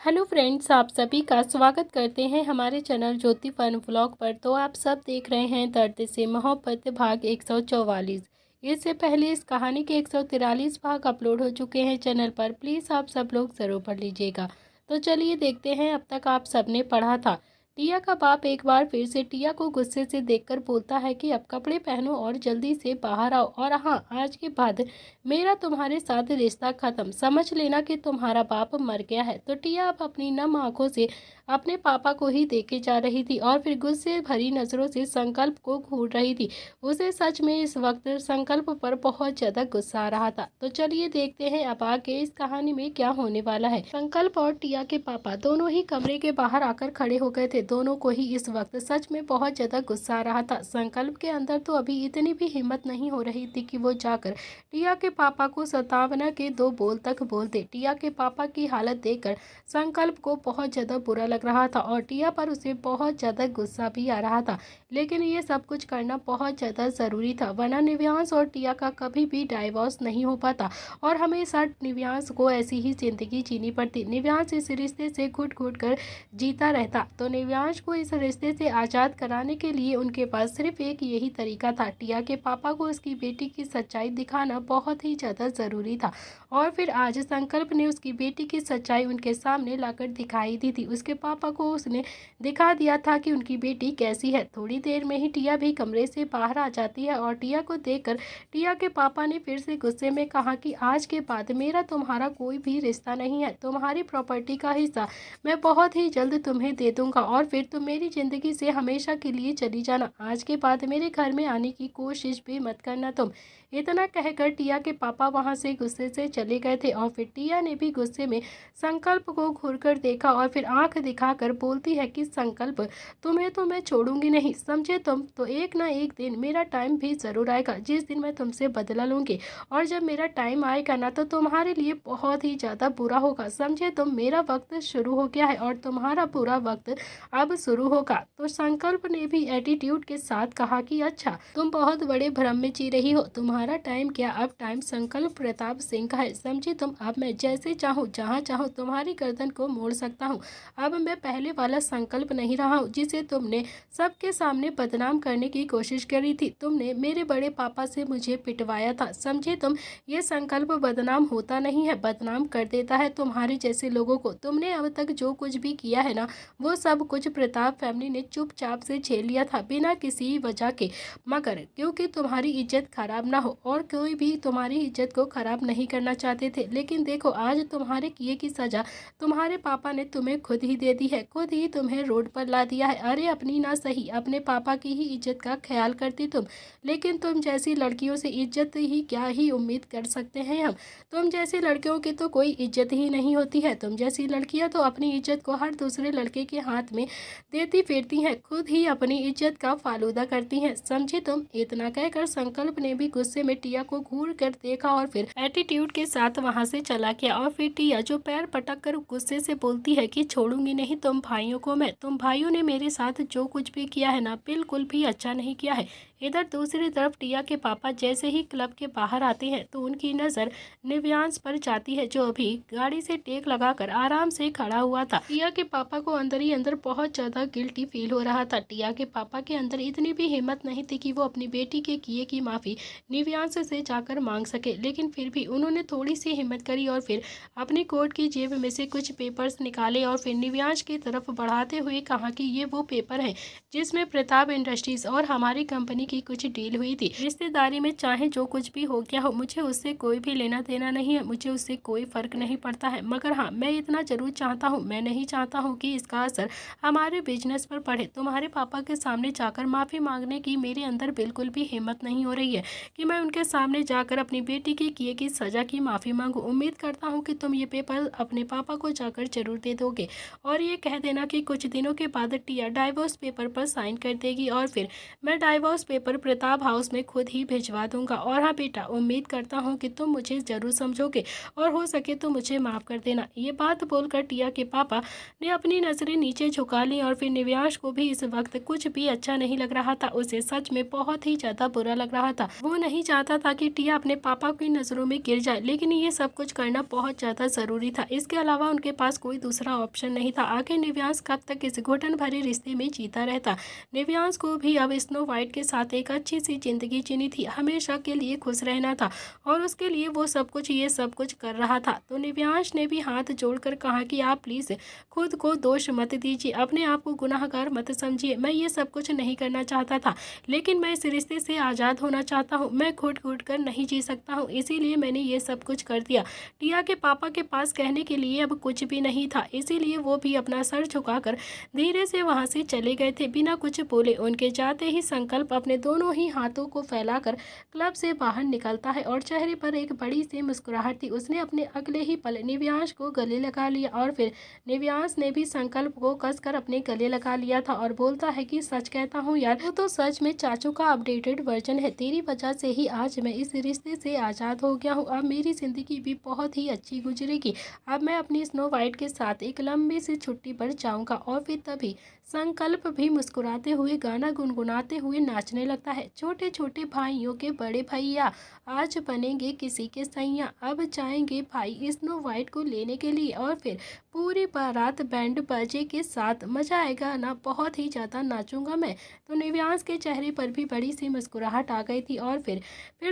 Hello friends, आप सभी का स्वागत करते हैं हमारे चैनल ज्योति फन व्लॉग पर। तो आप सब देख रहे हैं दर्द से मोहब्बत भाग 144। इससे पहले इस कहानी के 143 भाग अपलोड हो चुके हैं चैनल पर। प्लीज़ आप सब लोग ज़रूर पढ़ लीजिएगा। तो चलिए देखते हैं अब तक आप सबने पढ़ा था। टिया का बाप एक बार फिर से टिया को गुस्से से देखकर बोलता है कि अब कपड़े पहनो और जल्दी से बाहर आओ, और हाँ, आज के बाद मेरा तुम्हारे साथ रिश्ता खत्म। समझ लेना कि तुम्हारा बाप मर गया है। तो टिया अब अपनी नम आंखों से अपने पापा को ही देखे जा रही थी और फिर गुस्से भरी नजरों से संकल्प को घूर रही थी। उसे सच में इस वक्त संकल्प पर बहुत ज्यादा गुस्सा आ रहा था। तो चलिए देखते हैं अब आगे इस कहानी में क्या होने वाला है। संकल्प और टिया के पापा दोनों ही कमरे के बाहर आकर खड़े हो गए थे। दोनों को ही इस वक्त सच में बहुत ज्यादा गुस्सा आ रहा था। संकल्प के अंदर तो अभी इतनी भी हिम्मत नहीं हो रही थी कि वो जाकर टिया के पापा को सतावना के दो बोल तक बोलते। टिया के पापा की हालत देखकर संकल्प को बहुत ज्यादा बुरा लग रहा था और टिया पर उसे बहुत ज्यादा गुस्सा भी आ रहा था। लेकिन ये सब कुछ करना बहुत ज्यादा जरूरी था, वरना निव्यांश और टिया का कभी भी डाइवोर्स नहीं हो पाता और हमेशा निव्यांश को ऐसी ही जिंदगी जीनी पड़ती। निव्यांश इस रिश्ते से घुट घुट कर जीता रहता। तो निव्यांश को इस रिश्ते से आजाद कराने के लिए उनके पास सिर्फ एक यही तरीका था। टिया के पापा को उसकी बेटी की सच्चाई दिखाना बहुत ही ज्यादा जरूरी था। और फिर आज संकल्प ने उसकी बेटी की सच्चाई उनके सामने लाकर दिखाई दी थी। उसके पापा को उसने दिखा दिया था कि उनकी बेटी कैसी है। थोड़ी देर में ही टिया भी कमरे से बाहर आ जाती है और टिया को देखकर टिया के पापा ने फिर से गुस्से में कहा कि आज के बाद मेरा तुम्हारा कोई भी रिश्ता नहीं है। तुम्हारी प्रॉपर्टी का हिस्सा मैं बहुत ही जल्द तुम्हें दे दूंगा और फिर तुम मेरी जिंदगी से हमेशा के लिए चली जाना। आज के बाद मेरे घर में आने की कोशिश भी मत करना तुम। इतना कहकर टिया के पापा वहां से गुस्से से चले गए थे और फिर टिया ने भी गुस्से में संकल्प को घूरकर देखा और फिर आंख दिखाकर बोलती है कि संकल्प, तुम्हें तो मैं छोड़ूंगी नहीं, समझे तुम। तो एक ना एक दिन मेरा टाइम भी जरूर आएगा जिस दिन मैं तुमसे बदला लूंगी, और जब मेरा टाइम आएगा ना तो तुम्हारे लिए बहुत ही ज्यादा बुरा होगा, समझे तुम। मेरा वक्त शुरू हो गया है और तुम्हारा बुरा वक्त अब शुरू होगा। तो संकल्प ने भी एटीट्यूड के साथ कहा कि अच्छा, तुम बहुत बड़े भ्रम में जी रही हो। तुम्हारा टाइम क्या, अब टाइम संकल्प प्रताप सिंह का है, समझी तुम। अब मैं जैसे चाहूँ जहाँ चाहूँ तुम्हारी गर्दन को मोड़ सकता हूँ। अब मैं पहले वाला संकल्प नहीं रहा हूँ जिसे तुमने सबके सामने बदनाम करने की कोशिश करी थी। तुमने मेरे बड़े पापा से मुझे पिटवाया था, समझे तुम। ये संकल्प बदनाम होता नहीं है, बदनाम कर देता है तुम्हारे जैसे लोगों को। तुमने अब तक जो कुछ भी किया है ना, वो सब कुछ प्रताप फैमिली ने चुपचाप से झेल लिया था बिना किसी वजह के, मगर क्योंकि तुम्हारी इज्जत खराब ना हो और कोई भी तुम्हारी इज्जत को खराब नहीं करना चाहते थे। लेकिन देखो, आज तुम्हारे किए की सजा तुम्हारे पापा ने तुम्हें खुद ही दे दी है, खुद ही तुम्हें रोड पर ला दिया है। अरे अपनी ना सही, अपने पापा की ही इज्जत का ख्याल करती तुम, लेकिन तुम जैसी लड़कियों से इज्जत ही क्या ही उम्मीद कर सकते हैं हम। तुम जैसी लड़कियों की तो कोई इज्जत ही नहीं होती है। तुम जैसी लड़कियां तो अपनी इज्जत को हर दूसरे लड़के के हाथ में देती फिरती हैं, खुद ही अपनी इज्जत का फालूदा करती हैं, समझी तुम। इतना कहकर संकल्प ने भी गुस्से में टिया को घूर कर देखा और फिर एटीट्यूड के साथ वहां से चला गया। और फिर टिया जो पैर पटक कर गुस्से से बोलती है कि छोड़ूंगी नहीं तुम भाइयों को मैं। तुम भाइयों ने मेरे साथ जो कुछ भी किया है ना, बिल्कुल भी अच्छा नहीं किया है। इधर दूसरी तरफ टिया के पापा जैसे ही क्लब के बाहर आते हैं तो उनकी नजर निव्यांश पर जाती है, जो अभी गाड़ी से टेक लगाकर आराम से खड़ा हुआ था। टिया के पापा को अंदर ही अंदर बहुत ज्यादा गिल्टी फील हो रहा था। टिया के पापा के अंदर इतनी भी हिम्मत नहीं थी कि वो अपनी बेटी के किए की माफी निव्यांश से जाकर मांग सके, लेकिन फिर भी उन्होंने थोड़ी सी हिम्मत करी और फिर अपनी कोट की जेब में से कुछ पेपर्स निकाले और फिर निव्यांश की तरफ बढ़ाते हुए कहा कि ये वो पेपर है जिसमें प्रताप इंडस्ट्रीज और हमारी कंपनी की कुछ डील हुई थी। रिश्तेदारी में चाहे जो कुछ भी हो गया हो, मुझे उससे कोई भी लेना देना नहीं है, मुझे उससे कोई फर्क नहीं पड़ता है। मगर हाँ, मैं इतना जरूर चाहता हूँ, मैं नहीं चाहता हूँ कि इसका असर हमारे बिजनेस पर पड़े। तुम्हारे पापा के सामने जाकर माफी मांगने की मेरे अंदर बिल्कुल भी हिम्मत नहीं हो रही है कि मैं उनके सामने जाकर अपनी बेटी के किए की सजा की माफी मांगू। उम्मीद करता हूँ कि तुम ये पेपर अपने पापा को जाकर जरूर दे दोगे और ये कह देना कि कुछ दिनों के बाद टिया डाइवोर्स पेपर पर साइन कर देगी और फिर मैं डाइवोर्स पेपर प्रताप हाउस में खुद ही भिजवा दूंगा। और हाँ बेटा, उम्मीद करता हूँ कि तुम मुझे ज़रूर समझोगे और हो सके तो मुझे माफ़ कर देना। ये बात बोलकर टिया के पापा ने अपनी नज़रें नीचे झुका ली और फिर निव्यांश को भी इस वक्त कुछ भी अच्छा नहीं लग रहा था। उसे सच में बहुत ही ज़्यादा बुरा लग रहा था। वो नहीं चाहता था कि टिया अपने पापा की नज़रों में गिर जाए, लेकिन ये सब कुछ करना बहुत ज़्यादा ज़रूरी था। इसके अलावा उनके पास कोई दूसरा ऑप्शन नहीं था। आखिर निव्यांश कब तक इस घुटन भरे रिश्ते में जीता रहता। निव्यांश को भी अब स्नो वाइट के साथ एक अच्छी सी जिंदगी जीनी थी, हमेशा के लिए खुश रहना था और उसके लिए वो ये सब कुछ कर रहा था। तो निव्यांश ने भी हाथ जोड़कर कहा कि आप प्लीज़ खुद को दोष मत दीजिए, अपने आप को गुनाहगार मत समझिए। मैं ये सब कुछ नहीं करना चाहता था, लेकिन मैं इस रिश्ते से आज़ाद होना चाहता हूँ। मैं घुट घुट कर नहीं जी सकता हूँ, इसीलिए मैंने ये सब कुछ कर दिया। टिया के पापा के पास कहने के लिए अब कुछ भी नहीं था, इसीलिए वो भी अपना सर झुकाकर धीरे से वहाँ से चले गए थे, बिना कुछ बोले। उनके जाते ही संकल्प अपने दोनों ही हाथों को फैलाकर क्लब से बाहर निकलता है और चेहरे पर एक बड़ी सी मुस्कुराहट थी। उसने अपने अगले ही पल निव्यांश को गले लगा लिया और फिर निव्यांश ने भी संकल्प को कसकर अपने गले लगा लिया था और बोलता है कि सच कहता हूँ यार, वो तो सच में चाचू का अपडेटेड वर्जन है। तेरी वजह से ही आज मैं इस रिश्ते से आज़ाद हो गया हूँ। अब मेरी ज़िंदगी भी बहुत ही अच्छी गुजरेगी। अब मैं अपनी स्नो वाइट के साथ एक लंबी सी छुट्टी पर जाऊँगा। और फिर तभी संकल्प भी मुस्कुराते हुए गाना गुनगुनाते हुए नाचने लगता है। छोटे छोटे भाइयों के बड़े भैया आज बनेंगे किसी के सैया, अब जाएंगे भाई स्नो वाइट को लेने के लिए। और फिर पूरी बारात बैंड बाजे के साथ, मजा आएगा ना, बहुत ही ज़्यादा नाचूंगा मैं। तो निव्यांश के चेहरे पर भी बड़ी सी मुस्कुराहट आ गई थी और फिर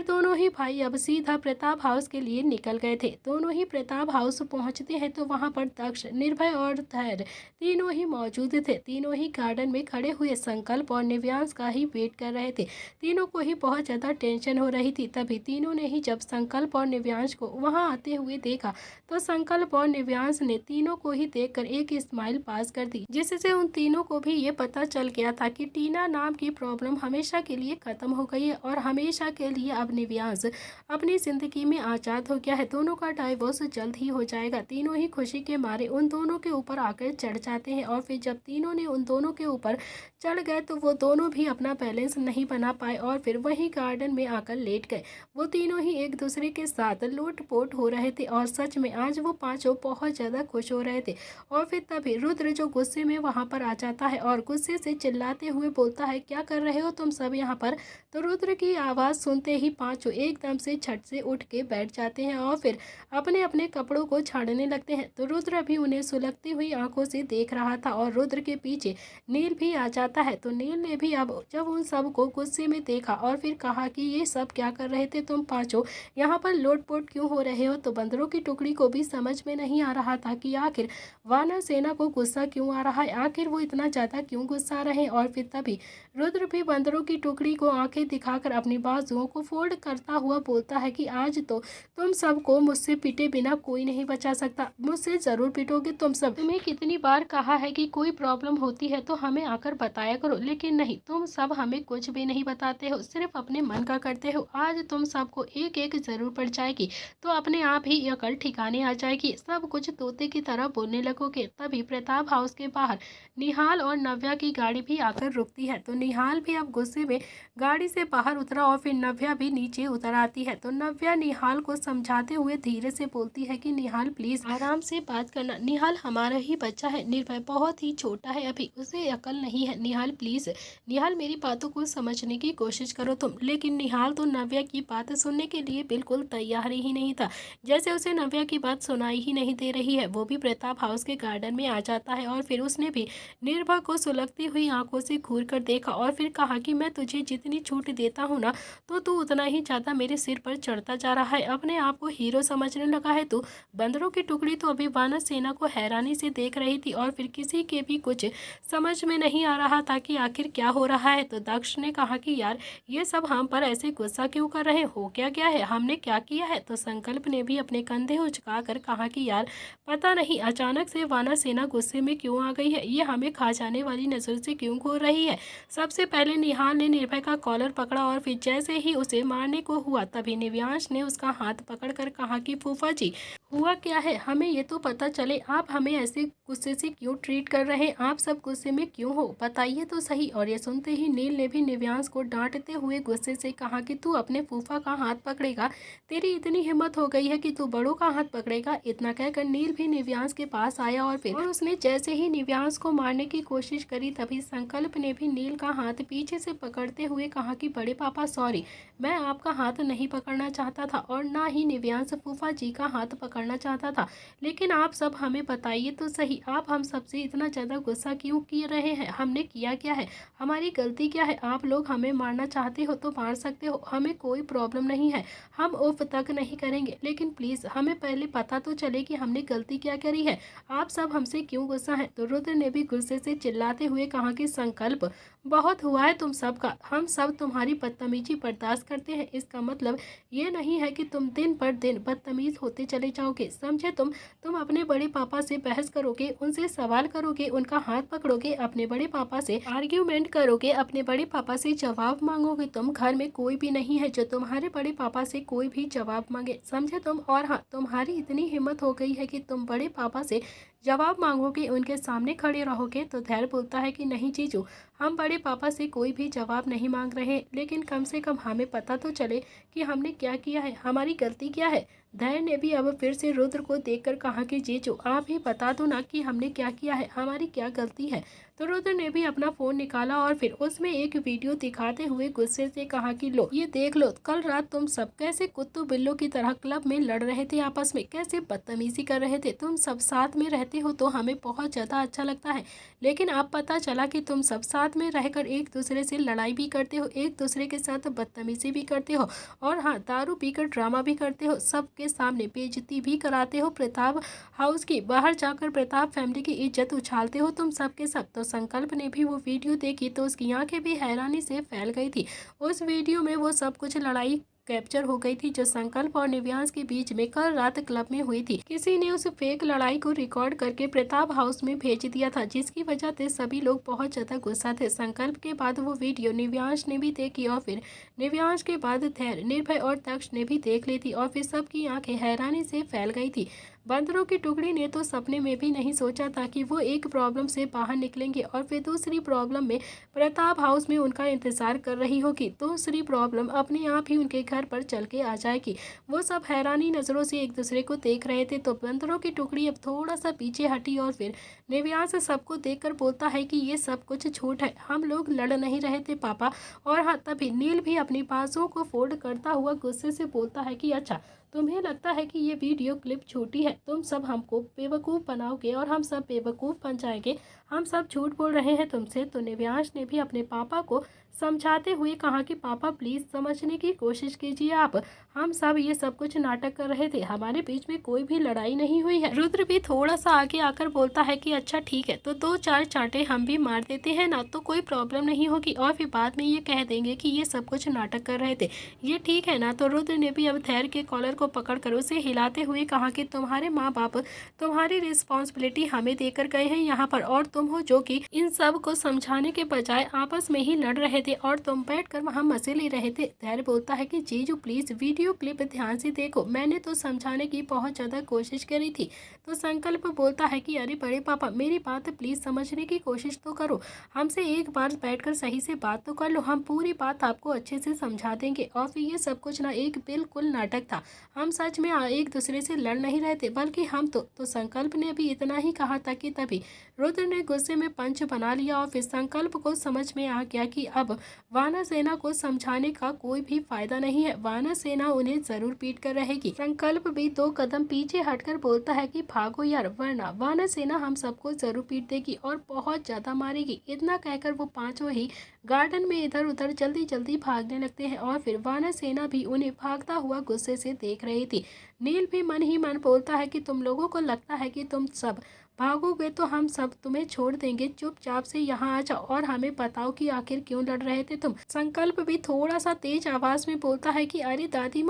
दोनों ही भाई अब सीधा प्रताप हाउस के लिए निकल गए थे। दोनों ही प्रताप हाउस पहुंचते हैं तो वहां पर दक्ष, निर्भय और धैर्य तीनों ही मौजूद थे। तीनों ही गार्डन में खड़े हुए संकल्प और निव्यांश का ही वेट कर रहे थे। तीनों को ही बहुत ज़्यादा टेंशन हो रही थी। तभी तीनों ने ही जब संकल्प और निव्यांश को वहां आते हुए देखा तो संकल्प और निव्यांश ने तीनों को ही देखकर एक स्माइल पास कर दी, जिससे उन तीनों को भी ये पता चल गया था कि टीना नाम की प्रॉब्लम हमेशा के लिए खत्म हो गई है और हमेशा के लिए अब निव्यांश अपनी जिंदगी में आज़ाद हो गया है। दोनों का डाइवोर्स जल्द ही हो जाएगा। तीनों ही खुशी के मारे उन दोनों के ऊपर आकर चढ़ जाते हैं और फिर जब तीनों ने उन दोनों के ऊपर चढ़ गए तो वो दोनों भी अपना बैलेंस नहीं बना पाए और फिर वहीं गार्डन में आकर लेट गए। वो तीनों ही एक दूसरे के साथ लोटपोट हो रहे थे और सच में आज वो पांचों बहुत ज़्यादा खुश हो रहे थे। और फिर तभी रुद्र जो गुस्से में वहाँ पर आ जाता है और गुस्से से चिल्लाते हुए बोलता है, क्या कर रहे हो तुम सब यहाँ पर। तो रुद्र की आवाज़ सुनते ही पांचों एकदम से झट से उठ के बैठ जाते हैं और फिर अपने अपने कपड़ों को झाड़ने लगते हैं। तो रुद्र भी उन्हें सुलगती हुई आंखों से देख रहा था और रुद्र के पीछे नील भी आ जाता है। तो नील ने भी अब जब उन सब को गुस्से में देखा और फिर कहा कि ये सब क्या कर रहे थे तुम पांचों, यहाँ पर लोटपोट क्यों हो रहे हो। तो बंदरों की टुकड़ी को भी समझ में नहीं आ रहा था कि आखिर वानर सेना को गुस्सा क्यों आ रहा है, आखिर वो इतना ज़्यादा क्यों गुस्सा रहे हैं। और फिर तभी रुद्र भी बंदरों की टुकड़ी को आंखें दिखाकर अपनी बाजुओं को फोल्ड करता हुआ बोलता है कि आज तो तुम सबको मुझसे पिटे बिना कोई नहीं बचा सकता, मुझसे ज़रूर पिटोगे तुम सब। तुम्हें कितनी बार कहा है कि कोई प्रॉब्लम होती है तो हमें आकर बताया करो, लेकिन नहीं, तुम सब हमें कुछ भी नहीं बताते हो, सिर्फ अपने मन का करते हो। आज तुम सबको एक एक ज़रूर पड़ जाएगी तो अपने आप ही अकल ठिकाने आ जाएगी, सब कुछ तोते की तरह बोलने लगोगे। तभी प्रताप हाउस के बाहर निहाल और नव्या की गाड़ी भी आकर रुकती है। तो निहाल भी अब गुस्से में गाड़ी से बाहर उतरा और फिर नव्या भी नीचे उतर आती है। तो नव्या निहाल को समझाते हुए धीरे से बोलती है कि निहाल प्लीज आराम से बात करना, निहाल हमारा ही बच्चा है, निर्भय बहुत ही छोटा है, अभी उसे अकल नहीं है। निहाल प्लीज, निहाल मेरी बातों को समझने की कोशिश करो तुम। लेकिन निहाल तो नव्या की बात सुनने के लिए बिल्कुल तैयार ही नहीं था, जैसे उसे नव्या की बात सुनाई ही नहीं दे रही है। वो भी प्रताप हाउस के गार्डन में आ जाता है और फिर उसने भी निर्भय को सुलगती हुई आंखों से घूर कर देखा और फिर कहा कि मैं तुझे जितनी छूट देता हूँ ना तो तू उतना ही ज़्यादा मेरे सिर पर चढ़ता जा रहा है, अपने आप को हीरो समझने लगा है तू। बंदरों की टुकड़ी तो अभी वानर सेना को हैरानी से देख रही थी और फिर किसी के भी कुछ समझ में नहीं आ रहा था कि आखिर क्या हो रहा है। तो दक्ष ने कहा कि यार ये सब हम पर ऐसे गुस्सा क्यों कर रहे हो, क्या गया है, हमने क्या किया है। तो संकल्प ने भी अपने कंधे उचका कर कहा कि यार पता नहीं अचानक से वानर सेना गुस्से में क्यों आ गई है, ये हमें खा जाने वाली नजर से क्यों घूर रही है। सबसे पहले निहाल ने निर्भय का कॉलर पकड़ा और फिर जैसे ही उसे मारने को हुआ तभी निव्यांश ने उसका हाथ पकड़कर कहा कि फूफा जी हुआ क्या है, हमें ये तो पता चले, आप हमें ऐसे गुस्से से क्यों ट्रीट कर रहे हैं, आप सब गुस्से में क्यों हो, बताइए तो सही। और ये सुनते ही नील ने भी निव्यांश को डांटते हुए गुस्से से कहा कि तू अपने फूफा का हाथ पकड़ेगा, तेरी इतनी हिम्मत हो गई है कि तू बड़ों का हाथ पकड़ेगा। इतना कहकर नील भी निव्यांश के पास आया और उसने जैसे ही निव्यांश को मारने की कोशिश करी तभी संकल्प ने भी नील का हाथ पीछे से पकड़ते हुए कहा कि बड़े पापा सॉरी, मैं आपका हाथ नहीं पकड़ना चाहता था और ना ही निव्यांश फूफा जी का हाथ पकड़ना चाहता था। लेकिन आप सब हमें बताइए तो सही, आप हम सबसे इतना ज़्यादा गुस्सा क्यों किए रहे हैं? हमने किया क्या है? हमारी गलती क्या है? आप लोग हमें मारना चाहते हो तो मार सकते हो, हमें कोई प्रॉब्लम नहीं है, हम उफ तक नहीं करेंगे, लेकिन प्लीज़ हमें पहले पता तो चले कि हमने गलती क्या करी है। आप सब हमसे क्यों गुस्सा है? तो रुद्र ने भी गुस्से से चिल्लाते हुए कहा कि संकल्प, बहुत हुआ है तुम सबका, हम सब तुम्हारी बदतमीजी बर्दाश्त करते हैं। इसका मतलब ये नहीं है कि तुम दिन पर दिन बदतमीज होते चले जाओगे, समझे? तुम अपने बड़े पापा से बहस करोगे, उनसे सवाल करोगे, उनका हाथ पकड़ोगे, अपने बड़े पापा से आर्ग्यूमेंट करोगे, अपने बड़े पापा से जवाब मांगोगे। तुम घर में कोई भी नहीं है जो तुम्हारे बड़े पापा से कोई भी जवाब मांगे, समझे तुम? और हाँ, तुम्हारी इतनी हिम्मत हो गई है कि तुम बड़े पापा से जवाब मांगोगे, उनके सामने खड़े रहोगे। तो धैर्य बोलता है कि नहीं जीजू, हम बड़े पापा से कोई भी जवाब नहीं मांग रहे, लेकिन कम से कम हमें पता तो चले कि हमने क्या किया है, हमारी गलती क्या है। धैर्य ने भी अब फिर से रुद्र को देखकर कहा कि जीजू आप ही बता दो ना कि हमने क्या किया है, हमारी क्या गलती है। तो रुद्र ने भी अपना फोन निकाला और फिर उसमें एक वीडियो दिखाते हुए गुस्से से कहा कि लो ये देख लो, कल रात तुम सब कैसे कुत्तों बिल्लों की तरह क्लब में लड़ रहे थे, आपस में कैसे बदतमीजी कर रहे थे। तुम सब साथ में रहते हो तो हमें बहुत ज़्यादा अच्छा लगता है, लेकिन अब पता चला कि तुम सब साथ में रहकर एक दूसरे से लड़ाई भी करते हो, एक दूसरे के साथ बदतमीजी भी करते हो और हाँ, दारू पीकर ड्रामा भी करते हो, सबके सामने बेइज्जती भी कराते हो प्रताप हाउस की, बाहर जाकर प्रताप फैमिली की इज्जत उछालते हो तुम सबके सब। तो संकल्प ने भी वो वीडियो देखी तो उसकी आंखें भी हैरानी से फैल गई थी। उस वीडियो में वो सब कुछ लड़ाई कैप्चर हो गई थी जो संकल्प और निव्यांश के बीच में कल रात क्लब में हुई थी। किसी ने उस फेक लड़ाई को रिकॉर्ड करके प्रताप हाउस में भेज दिया था, जिसकी वजह से सभी लोग बहुत ज्यादा गुस्सा थे। संकल्प के बाद वो वीडियो निव्यांश ने भी देखी और फिर निव्यांश के बाद धैर्य, निर्भय और दक्ष ने भी देख ली थी और फिर सबकी आंखें हैरानी से फैल गई थी। बंदरों की टुकड़ी ने तो सपने में भी नहीं सोचा था कि वो एक प्रॉब्लम से बाहर निकलेंगे और फिर दूसरी प्रॉब्लम में प्रताप हाउस में उनका इंतजार कर रही होगी। दूसरी प्रॉब्लम अपने आप ही उनके घर पर चल के आ जाएगी। वो सब हैरानी नज़रों से एक दूसरे को देख रहे थे। तो बंदरों की टुकड़ी अब थोड़ा सा पीछे हटी और फिर निव्यांश सबको देखकर बोलता है कि ये सब कुछ झूठ है, हम लोग लड़ नहीं रहे थे पापा। और हाँ, तभी नील भी अपनी बाजुओं को फोल्ड करता हुआ गुस्से से बोलता है कि अच्छा, तुम्हें लगता है कि ये वीडियो क्लिप छोटी है, तुम सब हमको बेवकूफ़ बनाओगे और हम सब बेवकूफ़ बन जाएंगे, हम सब झूठ बोल रहे हैं तुमसे। तो निव्यांश ने भी अपने पापा को समझाते हुए कहा कि पापा प्लीज़ समझने की कोशिश कीजिए आप, हम सब ये सब कुछ नाटक कर रहे थे, हमारे बीच में कोई भी लड़ाई नहीं हुई है। रुद्र भी थोड़ा सा आगे आकर बोलता है कि अच्छा ठीक है, तो 2-4 चांटे हम भी मार देते हैं ना, तो कोई प्रॉब्लम नहीं होगी और फिर बाद में ये कह देंगे कि ये सब कुछ नाटक कर रहे थे, ये ठीक है ना। तो रुद्र ने भी अब धैर्य के कॉलर को पकड़कर उसे हिलाते हुए कहा कि तुम्हारे माँ बाप तुम्हारी रिस्पॉन्सिबिलिटी हमें देकर गए हैं यहाँ पर, और तुम हो जो कि इन सब को समझाने के बजाय आपस में ही लड़ रहे थे और तुम बैठकर वहाँ मजे ले रहे थे। धैर्य बोलता है कि जीजू प्लीज वीडियो क्लिप ध्यान से देखो, मैंने तो समझाने की बहुत ज़्यादा कोशिश करी थी। तो संकल्प बोलता है कि अरे बड़े पापा मेरी बात प्लीज़ समझने की कोशिश तो करो, हमसे एक बार बैठकर सही से बात तो कर लो, हम पूरी बात आपको अच्छे से समझा देंगे। और फिर ये सब कुछ ना एक बिल्कुल नाटक था, हम सच में एक दूसरे से लड़ नहीं रहे थे, बल्कि हम तो संकल्प ने भी इतना ही कहा था कि तभी रुद्र ने गुस्से में पंच बना लिया और फिर संकल्प को समझ में आ गया कि अब वानर सेना को समझाने का कोई भी फायदा नहीं है, वानर सेना उन्हें जरूर पीट कर रहेगी। संकल्प भी 2 कदम पीछे हटकर बोलता है कि भागो यार, वरना वानर सेना हम सबको जरूर पीट देगी और बहुत ज्यादा मारेगी। इतना कहकर वो पांचों ही गार्डन में इधर उधर जल्दी जल्दी भागने लगते हैं और फिर वानर सेना भी उन्हें भागता हुआ गुस्से से देख रही थी। नील भी मन ही मन बोलता है कि तुम लोगों को लगता है कि तुम सब भागोगे तो हम सब तुम्हें छोड़ देंगे, चुपचाप से यहाँ आ जाओ और हमें बताओ कि आखिर क्यों लड़ रहे थे तुम। संकल्प भी थोड़ा सा तेज आवाज में बोलता है कि अरे दादी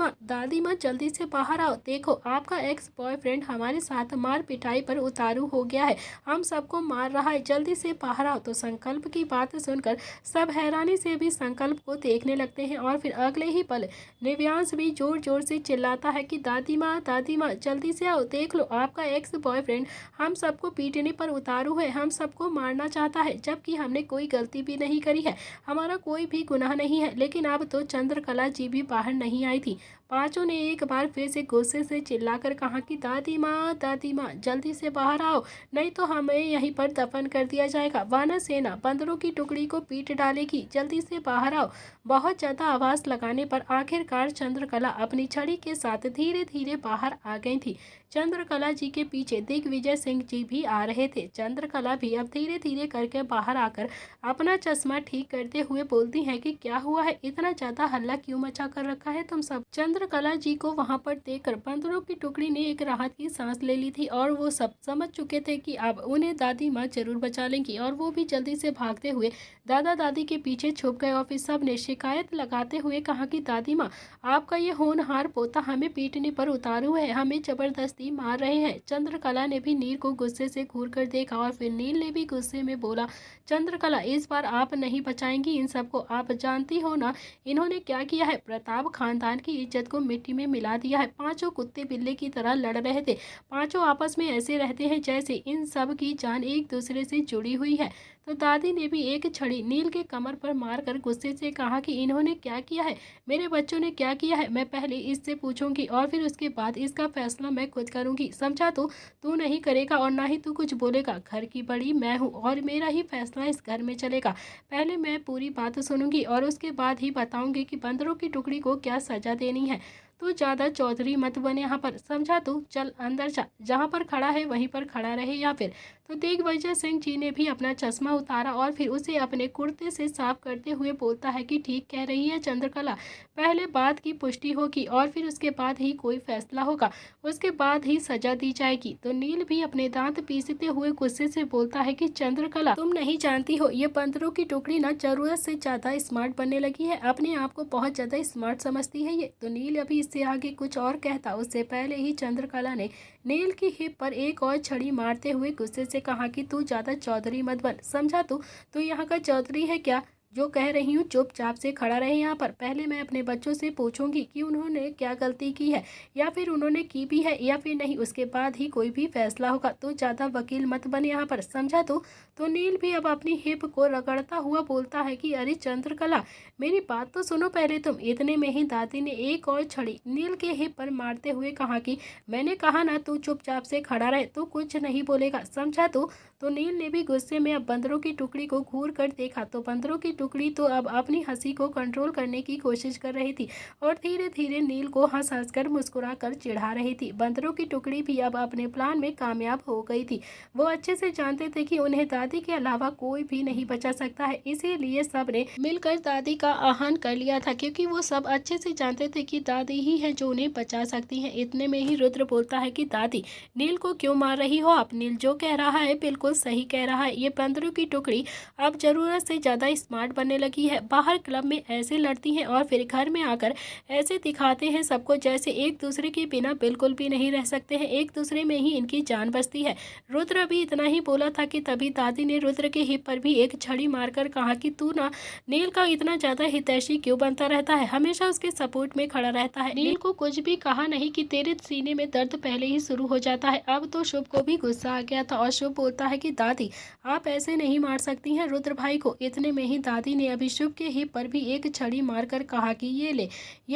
माँ जल्दी से बाहर आओ, देखो आपका एक्स बॉयफ्रेंड हमारे साथ मार पिटाई पर उतारू हो गया है, हम सबको मार रहा है, जल्दी से बाहर आओ। तो संकल्प की बात सुनकर सब हैरानी से भी संकल्प को देखने लगते हैं और फिर अगले ही पल निव्यांश भी जोर जोर से चिल्लाता है कि दादी माँ जल्दी से आओ, देख लो आपका एक्स बॉयफ्रेंड हम सब सबको पीटने पर उतारू है, हम सबको मारना चाहता है, जबकि हमने कोई गलती भी नहीं करी है, हमारा कोई भी गुनाह नहीं है। लेकिन अब तो चंद्रकला जी भी बाहर नहीं आई थी। पांचों ने एक बार फिर से गुस्से से चिल्लाकर कहा कि दादी माँ जल्दी से बाहर आओ, नहीं तो हमें यहीं पर दफन कर दिया जाएगा। वानर सेना बंदरों की टुकड़ी को पीट डालेगी, जल्दी से बाहर आओ। बहुत ज़्यादा आवाज़ लगाने पर आखिरकार चंद्रकला अपनी छड़ी के साथ धीरे धीरे बाहर आ गई थी। चंद्रकला जी के पीछे दिग्विजय सिंह जी भी आ रहे थे। चंद्रकला भी अब धीरे धीरे करके बाहर आकर अपना चश्मा ठीक करते हुए बोलती हैं कि क्या हुआ है, इतना ज़्यादा हल्ला क्यों मचा कर रखा है तुम सब। चंद्रकला जी को वहां पर देखकर बंदरों की टुकड़ी ने एक राहत की सांस ले ली थी और वो सब समझ चुके थे कि अब उन्हें दादी माँ जरूर बचा लेंगी। और वो भी जल्दी से भागते हुए दादा दादी के पीछे छुप गए और फिर सब ने शिकायत लगाते हुए कहा कि दादी माँ, आपका ये होनहार पोता हमें पीटने पर उतारू है, हमें जबरदस्ती मार रहे हैं। चंद्रकला ने भी नील को गुस्से से घूर कर देखा और फिर नील ने भी गुस्से में बोला, चंद्रकला इस बार आप नहीं बचाएंगी इन सबको, आप जानती हो ना इन्होंने क्या किया है, प्रताप खानदान की इज्जत को मिट्टी में मिला दिया है। पांचों कुत्ते बिल्ली की तरह लड़ रहे थे, पांचों आपस में ऐसे रहते हैं जैसे इन सब की जान एक दूसरे से जुड़ी हुई है। तो दादी ने भी एक छड़ी नील के कमर पर मारकर गुस्से से कहा कि इन्होंने क्या किया है, मेरे बच्चों ने क्या किया है, मैं पहले इससे पूछूंगी और फिर उसके बाद इसका फैसला मैं खुद करूंगी, समझा। तू नहीं करेगा और ना ही तू कुछ बोलेगा, घर की बड़ी मैं हूँ और मेरा ही फैसला इस घर में चलेगा। पहले मैं पूरी बात सुनूंगी और उसके बाद ही बताऊंगी कि बंदरों की टुकड़ी को क्या सजा देनी है। तू ज़्यादा चौधरी मत बने यहाँ पर, समझा। तू चल अंदर जा, जहाँ पर खड़ा है वहीं पर खड़ा रहे या फिर। तो दिग्विजय सिंह जी ने भी अपना चश्मा उतारा और फिर उसे अपने कुर्ते से साफ करते हुए बोलता है कि ठीक कह रही है चंद्रकला, पहले बात की पुष्टि होगी और फिर उसके बाद ही कोई फैसला होगा, उसके बाद ही सजा दी जाएगी। तो नील भी अपने दांत पीसते हुए गुस्से से बोलता है कि चंद्रकला, तुम नहीं जानती हो ये बंदरों की टुकड़ी ना जरूरत से ज़्यादा स्मार्ट बनने लगी है, अपने आप को बहुत ज़्यादा स्मार्ट समझती है ये। तो नील अभी इससे आगे कुछ और कहता उससे पहले ही चंद्रकला ने नील की हिप पर एक और छड़ी मारते हुए गुस्से से कहा कि तू ज़्यादा चौधरी मत बन, समझा। तू यहाँ का चौधरी है क्या? जो कह रही हूँ चुपचाप से खड़ा रहे यहाँ पर। पहले मैं अपने बच्चों से पूछूंगी कि उन्होंने क्या गलती की है या फिर उन्होंने की भी है या फिर नहीं, उसके बाद ही कोई भी फैसला होगा। तो ज़्यादा वकील मत बन यहाँ पर, समझा। तो नील भी अब अपनी हिप को रगड़ता हुआ बोलता है कि अरे चंद्रकला, मेरी बात तो सुनो पहले तुम। इतने में ही दादी ने एक और छड़ी नील के हिप पर मारते हुए कहा कि मैंने कहा ना तू चुपचाप से खड़ा रहे, तो कुछ नहीं बोलेगा, समझा। तो नील ने भी गुस्से में अब बंदरों की टुकड़ी को घूर कर देखा तो बंदरों की टुकड़ी तो अब अपनी हंसी को कंट्रोल करने की कोशिश कर रही थी और धीरे धीरे नील को हंस हंस कर मुस्कुरा कर चिढ़ा रही थी। बंदरों की टुकड़ी भी अब अपने प्लान में कामयाब हो गई थी। वो अच्छे से जानते थे कि उन्हें दादी के अलावा कोई भी नहीं बचा सकता है, इसीलिए सब ने मिलकर दादी का आह्वान कर लिया था, क्योंकि वो सब अच्छे से जानते थे कि दादी ही है जो उन्हें बचा सकती है। इतने में ही रुद्र बोलता है कि दादी, नील को क्यों मार रही हो आप? नील जो कह रहा है बिल्कुल सही कह रहा है, ये बंदरों की टुकड़ी अब जरूरत से ज़्यादा स्मार्ट बनने लगी है। बाहर क्लब में ऐसे लड़ती हैं और फिर घर में आकर ऐसे दिखाते हैं सबको जैसे एक दूसरे के बिना बिल्कुल भी नहीं रह सकते हैं, एक दूसरे में ही इनकी जान बसती है। रुद्र भी इतना ही बोला था कि तभी दादी ने रुद्र के हिप पर भी एक छड़ी मारकर कहा कि तू ना नील का इतना ज़्यादा हितैषी क्यों बनता रहता है, हमेशा उसके सपोर्ट में खड़ा रहता है। नील को कुछ भी कहा नहीं कि तेरे सीने में दर्द पहले ही शुरू हो जाता है। अब तो शुभ को भी गुस्सा आ गया था और शुभ बोलता है कि दादी, आप ऐसे नहीं मार सकती हैं रुद्र भाई को। इतने में ही दादी ने अभी शुभ के हिप पर भी एक छड़ी मारकर कहा कि ये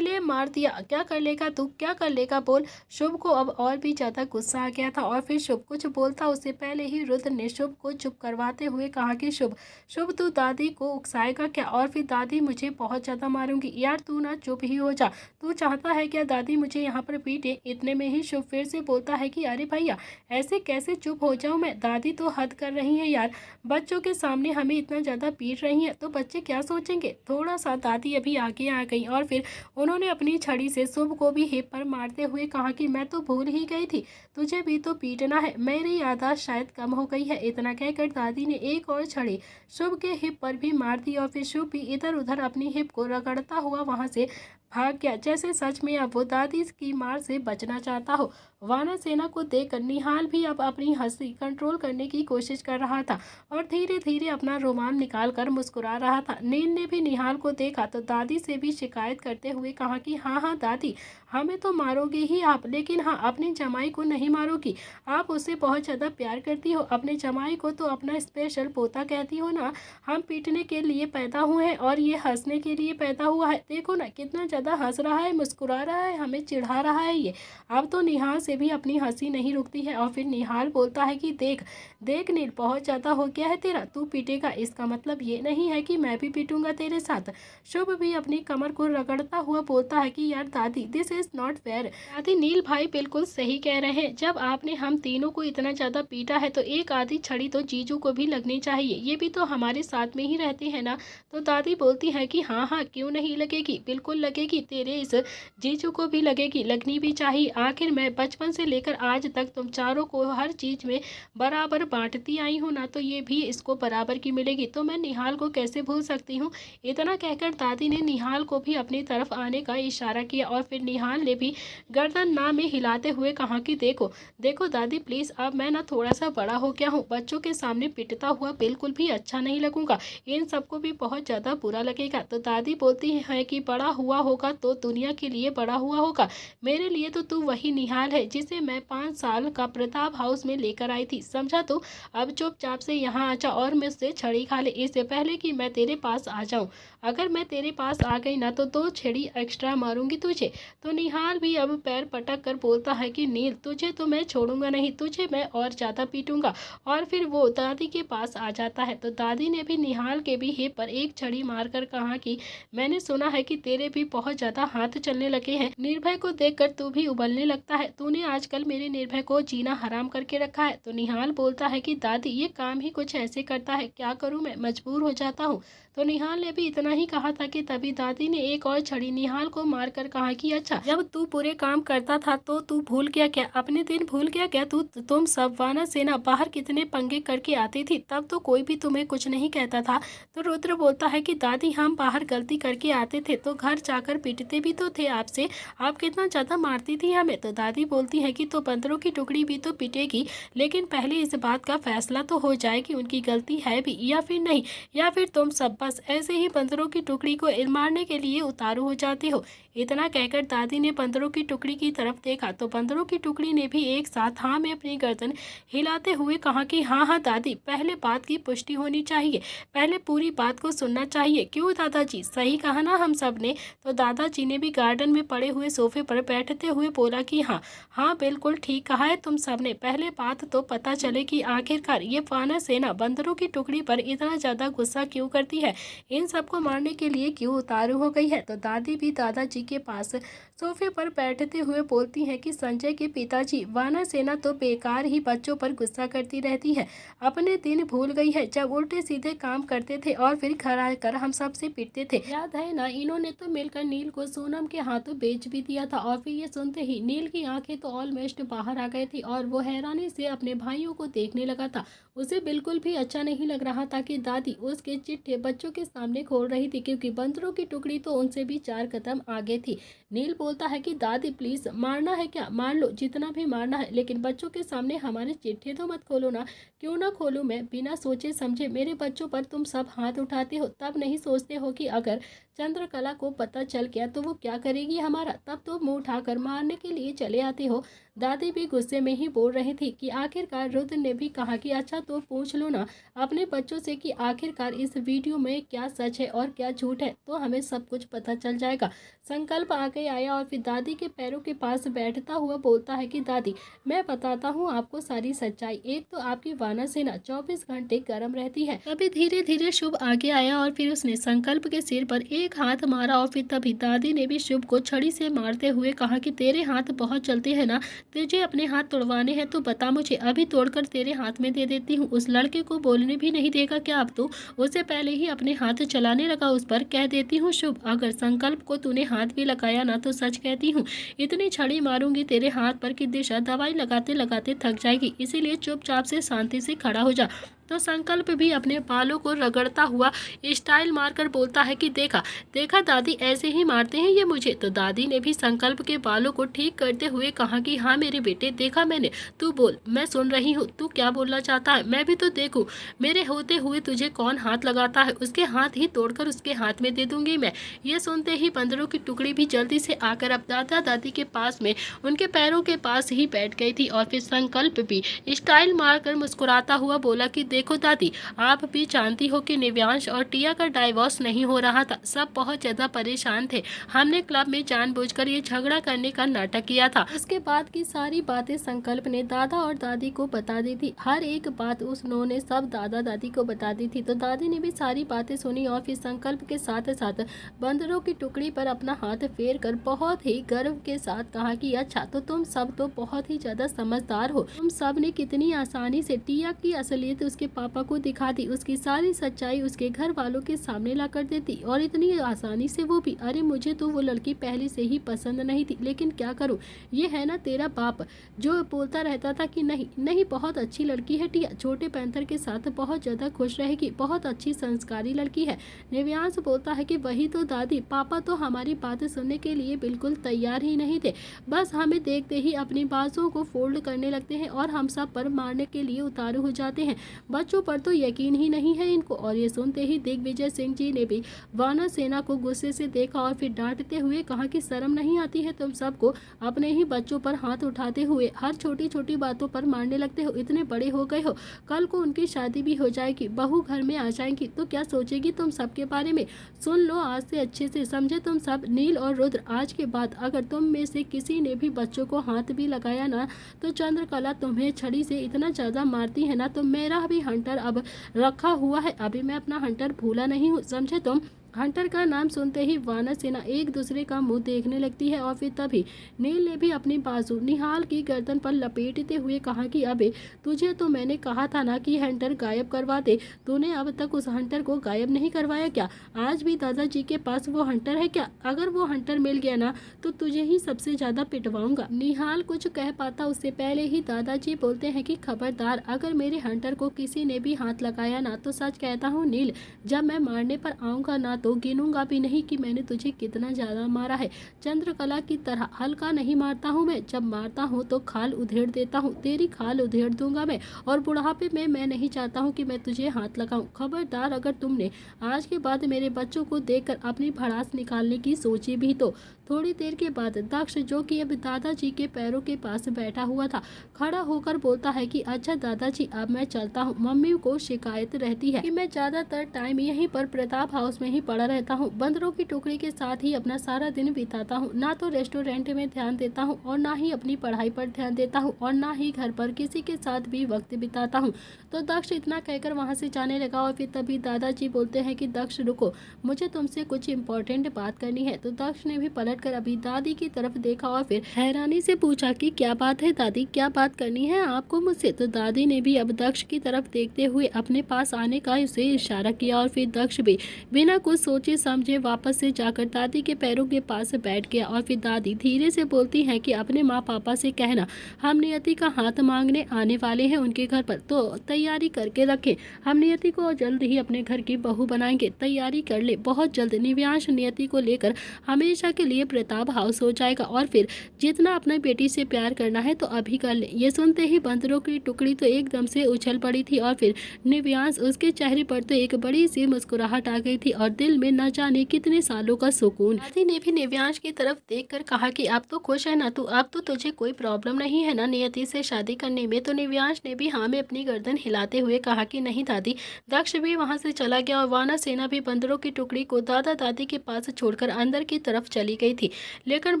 ले मार दिया, क्या कर लेगा तू, क्या कर लेगा बोल। शुभ को अब और भी ज़्यादा गुस्सा आ गया था और फिर शुभ कुछ बोलता उससे पहले ही रुद्र ने शुभ को चुप करवाते हुए कहा कि शुभ तू दादी को उकसाएगा क्या? और फिर दादी मुझे बहुत ज़्यादा मारूंगी। यार तू ना चुप ही हो जा, तू चाहता है क्या दादी मुझे यहाँ पर पीटे? इतने में ही शुभ फिर से बोलता है कि अरे भैया, ऐसे कैसे चुप हो जाऊँ मैं, दादी तो हद कर रही है यार, बच्चों के सामने हमें इतना ज़्यादा पीट रही हैं तो बच्चे क्या सोचेंगे। थोड़ा सा दादी अभी आगे आ गई और फिर उन्होंने अपनी छड़ी से शुभ को भी हिप पर मारते हुए कहा कि मैं तो भूल ही गई थी, तुझे भी तो पीटना है, मेरी याददाश्त शायद कम हो गई है। इतना कहकर दादी ने एक और छड़ी शुभ के हिप पर भी मार दी और फिर शुभ भी इधर उधर अपनी हिप को रगड़ता हुआ वहाँ से भाग गया, जैसे सच में अब वो दादी की मार से बचना चाहता हो। वानरसेना को देखकर निहाल भी अब अपनी हंसी कंट्रोल करने की कोशिश कर रहा था और धीरे धीरे अपना रुमाल निकाल कर मुस्कुरा रहा था। नील ने भी निहाल को देखा तो दादी से भी शिकायत करते हुए कहा कि हाँ हाँ दादी, हमें तो मारोगे ही आप, लेकिन हाँ अपनी जमाई को नहीं मारोगी। आप उससे बहुत ज़्यादा प्यार करती हो, अपने जमाई को तो अपना स्पेशल पोता कहती हो ना। हम पीटने के लिए पैदा हुए हैं और ये हंसने के लिए पैदा हुआ है। देखो ना कितना ज़्यादा हंस रहा है, मुस्कुरा रहा है, हमें चिढ़ा रहा है ये। अब तो निहाल से भी अपनी हंसी नहीं रुकती है और फिर निहाल बोलता है कि देख देख नील, बहुत ज़्यादा हो गया है तेरा, तू पीटेगा इसका मतलब ये नहीं है कि मैं भी पीटूंगा तेरे साथ। शुभ भी अपनी कमर को रगड़ता हुआ बोलता है कि यार दादी, दिस इज नॉट फेयर। दादी, नील भाई बिल्कुल सही कह रहे हैं। जब आपने हम तीनों को इतना ज़्यादा पीटा है तो एक आधी छड़ी तो जीजू को भी लगनी चाहिए, ये भी तो हमारे साथ में ही रहते हैं ना। तो दादी बोलती है कि हाँ हाँ क्यों नहीं लगेगी, बिल्कुल लगेगी, तेरे इस जीजू को भी लगेगी, लगनी भी चाहिए। आखिर मैं बचपन से लेकर आज तक तुम चारों को हर चीज़ में बराबर बांटती आई हूँ ना, तो ये भी इसको बराबर की मिलेगी। तो मैं निहाल को कैसे भूल सकती हूँ। इतना कहकर दादी ने निहाल को भी अपनी तरफ आने का इशारा किया और फिर निहाल ने भी गर्दन ना में हिलाते हुए कहा कि देखो देखो दादी प्लीज़, अब मैं ना थोड़ा सा बड़ा हो गया हूँ, बच्चों के सामने पिटता हुआ बिल्कुल भी अच्छा नहीं लगूंगा, इन सबको भी बहुत ज़्यादा बुरा लगेगा। तो दादी बोलती है कि बड़ा हुआ होगा तो दुनिया के लिए बड़ा हुआ होगा, मेरे लिए तो तू वही निहाल है जिसे मैं 5 साल का प्रताप हाउस में लेकर आई थी, समझा। तो अब चुपचाप से यहाँ आ जा और मुझसे छड़ी खा ले, इससे पहले कि मैं तेरे पास आ जाऊँ। अगर मैं तेरे पास आ गई ना तो 2 छड़ी एक्स्ट्रा मारूंगी तुझे। तो निहाल भी अब पैर पटक कर बोलता है कि नील, तुझे तो मैं छोड़ूंगा नहीं, तुझे मैं और ज़्यादा पीटूंगा। और फिर वो दादी के पास आ जाता है। तो दादी ने भी निहाल के भी हिप पर एक छड़ी मारकर कहा कि मैंने सुना है कि तेरे भी बहुत ज़्यादा हाथ चलने लगे हैं, निर्भय को देखकर तू भी उबलने लगता है, तूने आजकल मेरे निर्भय को जीना हराम करके रखा है। तो निहाल बोलता है कि दादी ये काम ही कुछ ऐसे करता है, क्या करूँ मैं, मजबूर हो जाता हूँ। तो निहाल ने भी इतना ही कहा था कि तभी दादी ने एक और छड़ी निहाल को मारकर कहा कि अच्छा, जब तू पूरे काम करता था तो तू भूल गया क्या, अपने दिन भूल गया क्या, तुम सब वानरसेना बाहर कितने पंगे करके आती थी, तब तो कोई भी तुम्हें कुछ नहीं कहता था। तो रुद्र बोलता है कि दादी हम बाहर गलती करके आते थे तो घर जाकर पीटते भी तो थे आपसे, आप कितना ज़्यादा मारती थी हमें। तो दादी बोलती है कि तो बंदरों की टुकड़ी भी तो पिटेगी, लेकिन पहले इस बात का फैसला तो हो जाए कि उनकी गलती है भी या फिर नहीं, या फिर तुम सब बस ऐसे ही बंदरों की टुकड़ी को मारने के लिए उतारू हो जाते हो। इतना कहकर दादी ने बंदरों की टुकड़ी की तरफ देखा तो बंदरों की टुकड़ी ने भी एक साथ हाँ में अपनी गर्दन हिलाते हुए कहा कि हाँ हाँ दादी, पहले बात की पुष्टि होनी चाहिए, पहले पूरी बात को सुनना चाहिए, क्यों दादाजी, सही कहा ना हम सब ने। तो दादाजी ने भी गार्डन में पड़े हुए सोफे पर बैठते हुए बोला कि हाँ हाँ बिल्कुल ठीक कहा है तुम सब ने, पहले बात तो पता चले कि आखिरकार ये वानरसेना बंदरों की टुकड़ी पर इतना ज़्यादा गुस्सा क्यों करती है, इन सबको मारने के लिए क्यों उतारू हो गई है। तो दादी भी दादाजी के पास सोफे पर बैठते हुए बोलती हैं कि संजय के पिताजी, वानरसेना तो बेकार ही बच्चों पर गुस्सा करती रहती है, अपने दिन भूल गई है जब उल्टे सीधे काम करते थे और फिर घर आकर हम सबसे पिटते थे, याद है ना। इन्होंने तो मिलकर नील को सोनम के हाथों बेच भी दिया था। और फिर ये सुनते ही नील की आंखें तो ऑलमोस्ट बाहर आ गई थी और वो हैरानी से अपने भाइयों को देखने लगा था। उसे बिल्कुल भी अच्छा नहीं लग रहा था कि दादी उसके चिट्ठे बच्चों के सामने खोल रही थी, क्योंकि बंदरों की टुकड़ी तो उनसे भी 4 कदम आगे थी। नील बोलता है कि दादी प्लीज़, मारना है क्या मार लो, जितना भी मारना है, लेकिन बच्चों के सामने हमारे चिट्ठे तो मत खोलो ना। क्यों ना खोलूँ मैं, बिना सोचे समझे मेरे बच्चों पर तुम सब हाथ उठाते हो, तब नहीं सोचते हो कि अगर चंद्रकला को पता चल गया तो वो क्या करेगी हमारा, तब तो मुंह उठाकर मारने के लिए चले आते हो। दादी भी गुस्से में ही बोल रही थी कि आखिरकार रुद्र ने भी कहा कि अच्छा तो पूछ लो ना अपने बच्चों से कि आखिरकार इस वीडियो में क्या सच है और क्या झूठ है, तो हमें सब कुछ पता चल जाएगा। संकल्प आगे आया और फिर दादी के पैरों के पास बैठता हुआ बोलता है कि दादी मैं बताता हूँ आपको सारी सच्चाई। एक तो आपकी वानरसेना 24 घंटे गर्म रहती है। तभी धीरे धीरे शुभ आगे आया और फिर उसने संकल्प के सिर पर एक हाथ मारा और फिर तभी दादी ने भी शुभ को छड़ी से मारते हुए कहा कि तेरे हाथ बहुत चलते हैं ना, तुझे अपने हाथ तोड़वाने हैं तो बता मुझे, अभी तोड़कर तेरे हाथ में दे देती हूँ। उस लड़के को बोलने भी नहीं देगा क्या अब तो, उससे पहले ही अपने हाथ चलाने लगा उस पर। कह देती हूँ शुभ, अगर संकल्प को तूने हाथ भी लगाया ना तो सच कहती हूँ इतनी छड़ी मारूंगी तेरे हाथ पर कि दिशा दवाई लगाते लगाते थक जाएगी, इसीलिए चुपचाप से शांति से खड़ा हो जा। तो संकल्प भी अपने बालों को रगड़ता हुआ स्टाइल मारकर बोलता है कि देखा देखा दादी, ऐसे ही मारते हैं ये मुझे। तो दादी ने भी संकल्प के बालों को ठीक करते हुए कहा कि हाँ मेरे बेटे, देखा मैंने, तू बोल, मैं सुन रही हूँ, तू क्या बोलना चाहता है, मैं भी तो देखूँ। मेरे होते हुए तुझे कौन हाथ लगाता है, उसके हाथ ही तोड़कर उसके हाथ में दे दूंगी मैं। ये सुनते ही बंदरों की टुकड़ी भी जल्दी से आकर अब दादा दादी के पास में उनके पैरों के पास ही बैठ गई थी। और फिर संकल्प भी स्टाइल मारकर मुस्कुराता हुआ बोला कि देखो दादी, आप भी जानती हो कि निव्यांश और टिया का डाइवोर्स नहीं हो रहा था, सब बहुत ज्यादा परेशान थे। हमने क्लब में जानबूझकर ये झगड़ा करने का नाटक किया था। उसके बाद की सारी बातें संकल्प ने दादा और दादी को बता दी थी। हर एक बात उन्होंने सब दादा दादी को बता दी थी। तो दादी ने भी सारी बातें सुनी और फिर संकल्प के साथ साथ बंदरों की टुकड़ी पर अपना हाथ फेर कर बहुत ही गर्व के साथ कहा कि अच्छा, तो तुम सब तो बहुत ही ज्यादा समझदार हो। तुम सब ने कितनी आसानी से टिया की असलियत उसके पापा को दिखा दी, उसकी सारी सच्चाई उसके घर वालों के सामने ला कर देती, और इतनी आसानी से वो भी। अरे मुझे तो वो लड़की पहले से ही पसंद नहीं थी, लेकिन क्या करूं, ये है ना तेरा बाप जो बोलता रहता था कि नहीं नहीं, बहुत अच्छी लड़की है टिया, छोटे पैंथर के साथ बहुत ज्यादा खुश रहेगी, बहुत अच्छी संस्कारी लड़की है। निव्यांश बोलता है कि वही तो दादी, पापा तो हमारी बातें सुनने के लिए बिल्कुल तैयार ही नहीं थे, बस हमें देखते ही अपनी बाजों को फोल्ड करने लगते हैं और हम सब पर मारने के लिए उतारू हो जाते हैं। बच्चों पर तो यकीन ही नहीं है इनको। और ये सुनते ही दिग्विजय सिंह जी ने भी वानर सेना को गुस्से से देखा और फिर डांटते हुए कहा कि शर्म नहीं आती है तुम सबको, अपने ही बच्चों पर हाथ उठाते हुए हर छोटी छोटी बातों पर मारने लगते हो, इतने बड़े हो गए हो, कल को उनकी शादी भी हो जाएगी, बहू घर में आ जाएंगी तो क्या सोचेगी तुम सबके बारे में। सुन लो आज से अच्छे से, समझे तुम सब। नील और रुद्र, आज के बाद अगर तुम में से किसी ने भी बच्चों को हाथ भी लगाया ना, तो चंद्रकला तुम्हें छड़ी से इतना ज्यादा मारती है ना, तो मेरा भी हंटर अब रखा हुआ है, अभी मैं अपना हंटर भूला नहीं हूँ, समझे तुम। हंटर का नाम सुनते ही वानर सेना एक दूसरे का मुंह देखने लगती है। और फिर तभी नील ने भी अपनी बाजू निहाल की गर्दन पर लपेटते हुए कहा कि अबे, तुझे तो मैंने कहा था ना कि हंटर गायब करवा दे, तूने अब तक उस हंटर को गायब नहीं करवाया क्या? आज भी दादाजी के पास वो हंटर है क्या? अगर वो हंटर मिल गया ना, तो तुझे ही सबसे ज्यादा पिटवाऊंगा। निहाल कुछ कह पाता उससे पहले ही दादाजी बोलते हैं कि खबरदार, अगर मेरे हंटर को किसी ने भी हाथ लगाया ना, तो सच कहता हूँ नील, जब मैं मारने पर आऊंगा ना, तो गिनूंगा भी नहीं कि मैंने तुझे कितना ज्यादा मारा है। चंद्रकला की तरह हल्का नहीं मारता हूँ मैं, जब मारता हूँ तो खाल उधेड़ देता हूँ, तेरी खाल उधेड़ दूंगा मैं। और बुढ़ापे में मैं नहीं चाहता हूँ कि मैं तुझे हाथ लगाऊं। खबरदार, अगर तुमने आज के बाद मेरे बच्चों को देखकर अपनी भड़ास निकालने की सोची भी तो। थोड़ी देर के बाद दक्ष, जो कि अब दादाजी के पैरों के पास बैठा हुआ था, खड़ा होकर बोलता है कि अच्छा दादाजी, अब मैं चलता हूँ। मम्मी को शिकायत रहती है कि मैं ज्यादातर टाइम यहीं पर प्रताप हाउस में ही पड़ा रहता हूँ, बंदरों की टुकड़ी के साथ ही अपना सारा दिन बिताता हूँ, ना तो रेस्टोरेंट में ध्यान देता हूँ और ना ही अपनी पढ़ाई पर ध्यान देता हूँ और ना ही घर पर किसी के साथ भी वक्त बिताता हूँ। तो दक्ष इतना कहकर वहाँ से जाने लगा। और फिर तभी दादाजी बोलते हैं कि दक्ष रुको, मुझे तुमसे कुछ इम्पोर्टेंट बात करनी है। तो दक्ष ने भी पलट कर अभी दादी की तरफ देखा और फिर हैरानी से पूछा कि क्या बात है दादी, क्या बात करनी है आपको मुझसे? तो दादी ने भी अब दक्ष की तरफ देखते हुए अपने पास आने का उसे इशारा किया और फिर दक्ष भी बिना कुछ सोचे समझे वापस से जाकर दादी के पैरों के पास बैठ गया। और फिर दादी धीरे से बोलती है कि अपने माँ पापा से कहना हम नियति का हाथ मांगने आने वाले हैं उनके घर पर, तो तैयारी करके रखें। हम नियति को जल्द ही अपने घर की बहू बनाएंगे, तैयारी कर ले, बहुत जल्द निव्यांश नियति को लेकर हमेशा के लिए प्रताप हाउस हो जाएगा। और फिर जितना अपनी बेटी से प्यार करना है तो अभी कर ले। ये सुनते ही बंदरों की टुकड़ी तो एकदम से उछल पड़ी थी और फिर निव्यांश, उसके चेहरे पर तो एक बड़ी सी मुस्कुराहट आ गई थी और दिल में न जाने कितने सालों का सुकून। दादी ने भी निव्यांश की तरफ देखकर कहा कि अब तो खुश है ना तू, अब तो तुझे कोई प्रॉब्लम नहीं है ना नियति से शादी करने में? तो निव्यांश ने भी हाँ में अपनी गर्दन हिलाते हुए कहा कि नहीं दादी। दक्ष भी वहां से चला गया और वानर सेना भी बंदरों की टुकड़ी को दादा दादी के पास छोड़कर अंदर की तरफ चली गई थी। लेकिन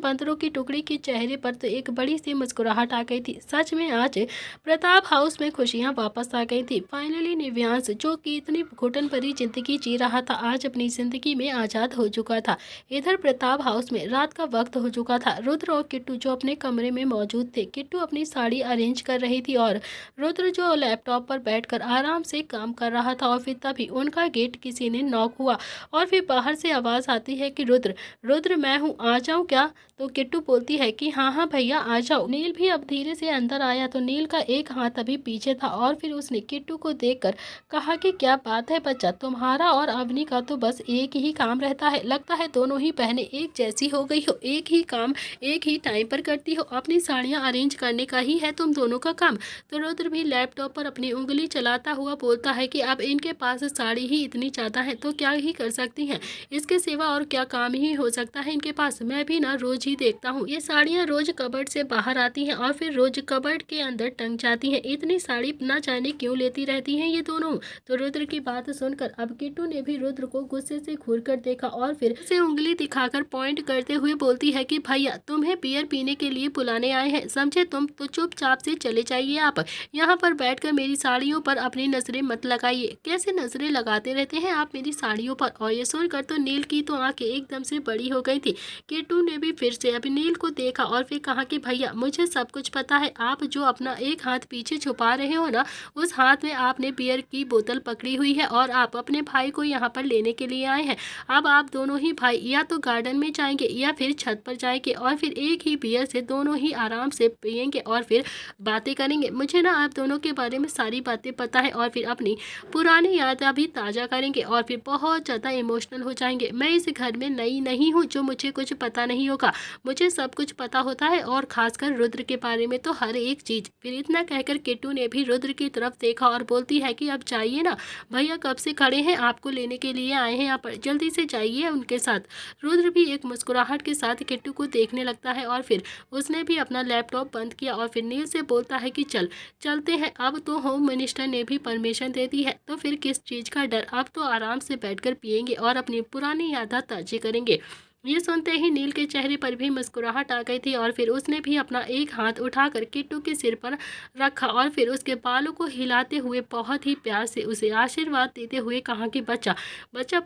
बंदरों की टुकड़ी के चेहरे पर तो एक बड़ी सी मुस्कुराहट आ गई थी। सच में आज प्रताप हाउस में खुशियां वापस आ गई थी। फाइनली निव्यांश, जो कि इतनी घुटन भरी जिंदगी जी रहा था, आज अपनी जिंदगी में आज़ाद हो चुका था। इधर प्रताप हाउस में रात का वक्त हो चुका था। रुद्र और किट्टू जो अपने कमरे में मौजूद थे, किट्टू अपनी साड़ी अरेंज कर रही थी और रुद्र जो लैपटॉप पर बैठकर आराम से काम कर रहा था। और फिर तभी उनका गेट किसी ने नॉक हुआ और फिर बाहर से आवाज़ आती है कि रुद्र रुद्र मैं हूँ, आ जाऊँ क्या? तो किट्टू बोलती है कि हाँ हाँ भैया आ जाओ। नील भी अब धीरे से अंदर आया तो नील का एक हाथ अभी पीछे था और फिर उसने किट्टू को देखकर कहा कि क्या बात है बच्चा, तुम्हारा और अवनी का तो बस एक ही काम रहता है, लगता है दोनों ही बहनें एक जैसी हो गई हो, एक ही काम एक ही टाइम पर करती हो, अपनी साड़ियाँ अरेंज करने का ही है तुम दोनों का काम। तो रुद्र भी लैपटॉप पर अपनी उंगली चलाता हुआ बोलता है कि अब इनके पास साड़ी ही इतनी ज़्यादा है तो क्या ही कर सकती हैं, इसके सिवा और क्या काम ही हो सकता है इनके पास। मैं भी ना रोज ही देखता हूँ, ये साड़ियाँ रोज कबर्ड से बाहर आती हैं और फिर रोज कबर्ड के अंदर टंग जाती हैं, इतनी साड़ी ना जाने क्यों लेती रहती हैं ये दोनों। तो रुद्र की बात सुनकर अब किट्टू ने भी रुद्र को गुस्से से घूर कर देखा और फिर उसे उंगली दिखाकर पॉइंट करते हुए बोलती है कि भैया तुम्हें बियर पीने के लिए बुलाने आए हैं, समझे तुम? तो चुपचाप से चले जाइए, आप यहाँ पर बैठकर मेरी साड़ियों पर अपनी नजरें मत लगाइए। कैसे नजरें लगाते रहते हैं आप मेरी साड़ियों पर? और ये सुनकर तो नील की तो आंखें एकदम से बड़ी हो गई थी। किट्टू ने भी फिर से अभी नील को देखा और फिर कहा कि भैया मुझे सब कुछ पता है, आप जो अपना एक हाथ पीछे छुपा रहे हो ना, उस हाथ में आपने बियर की बोतल पकड़ी हुई है और आप अपने भाई को यहाँ पर लेने के लिए आए हैं। अब आप दोनों ही भाई या तो गार्डन में जाएंगे या फिर छत पर जाएंगे और फिर एक ही बियर से दोनों ही आराम से पियेंगे और फिर बातें करेंगे। मुझे ना आप दोनों के बारे में सारी बातें पता है और फिर अपनी पुरानी यादें भी ताज़ा करेंगे और फिर बहुत ज़्यादा इमोशनल हो जाएंगे। मैं इस घर में नई नहीं हूँ जो मुझे कुछ पता नहीं होगा, मुझे सब कुछ पता होता है और खासकर रुद्र के बारे में तो हर एक चीज़। फिर इतना कहकर किट्टू ने भी रुद्र की तरफ देखा और बोलती है कि अब जाइए ना, भैया कब से खड़े हैं, आपको लेने के लिए आए हैं यहाँ पर, जल्दी से जाइए उनके साथ। रुद्र भी एक मुस्कुराहट के साथ किट्टू को देखने लगता है और फिर उसने भी अपना लैपटॉप बंद किया और फिर नील से बोलता है कि चलते हैं। अब तो होम मिनिस्टर ने भी परमिशन दे दी है तो फिर किस चीज़ का डर, अब तो आराम से बैठकर पियेंगे और अपनी पुरानी यादें ताज़ी करेंगे। ये सुनते ही नील के चेहरे पर भी मुस्कुराहट आ गई थी और फिर उसने भी अपना एक हाथ उठाकर किट्टू के सिर पर रखा और फिर उसके बालों को हिलाते हुए बहुत ही प्यार से उसे आशीर्वाद देते हुए कहा कि बच्चा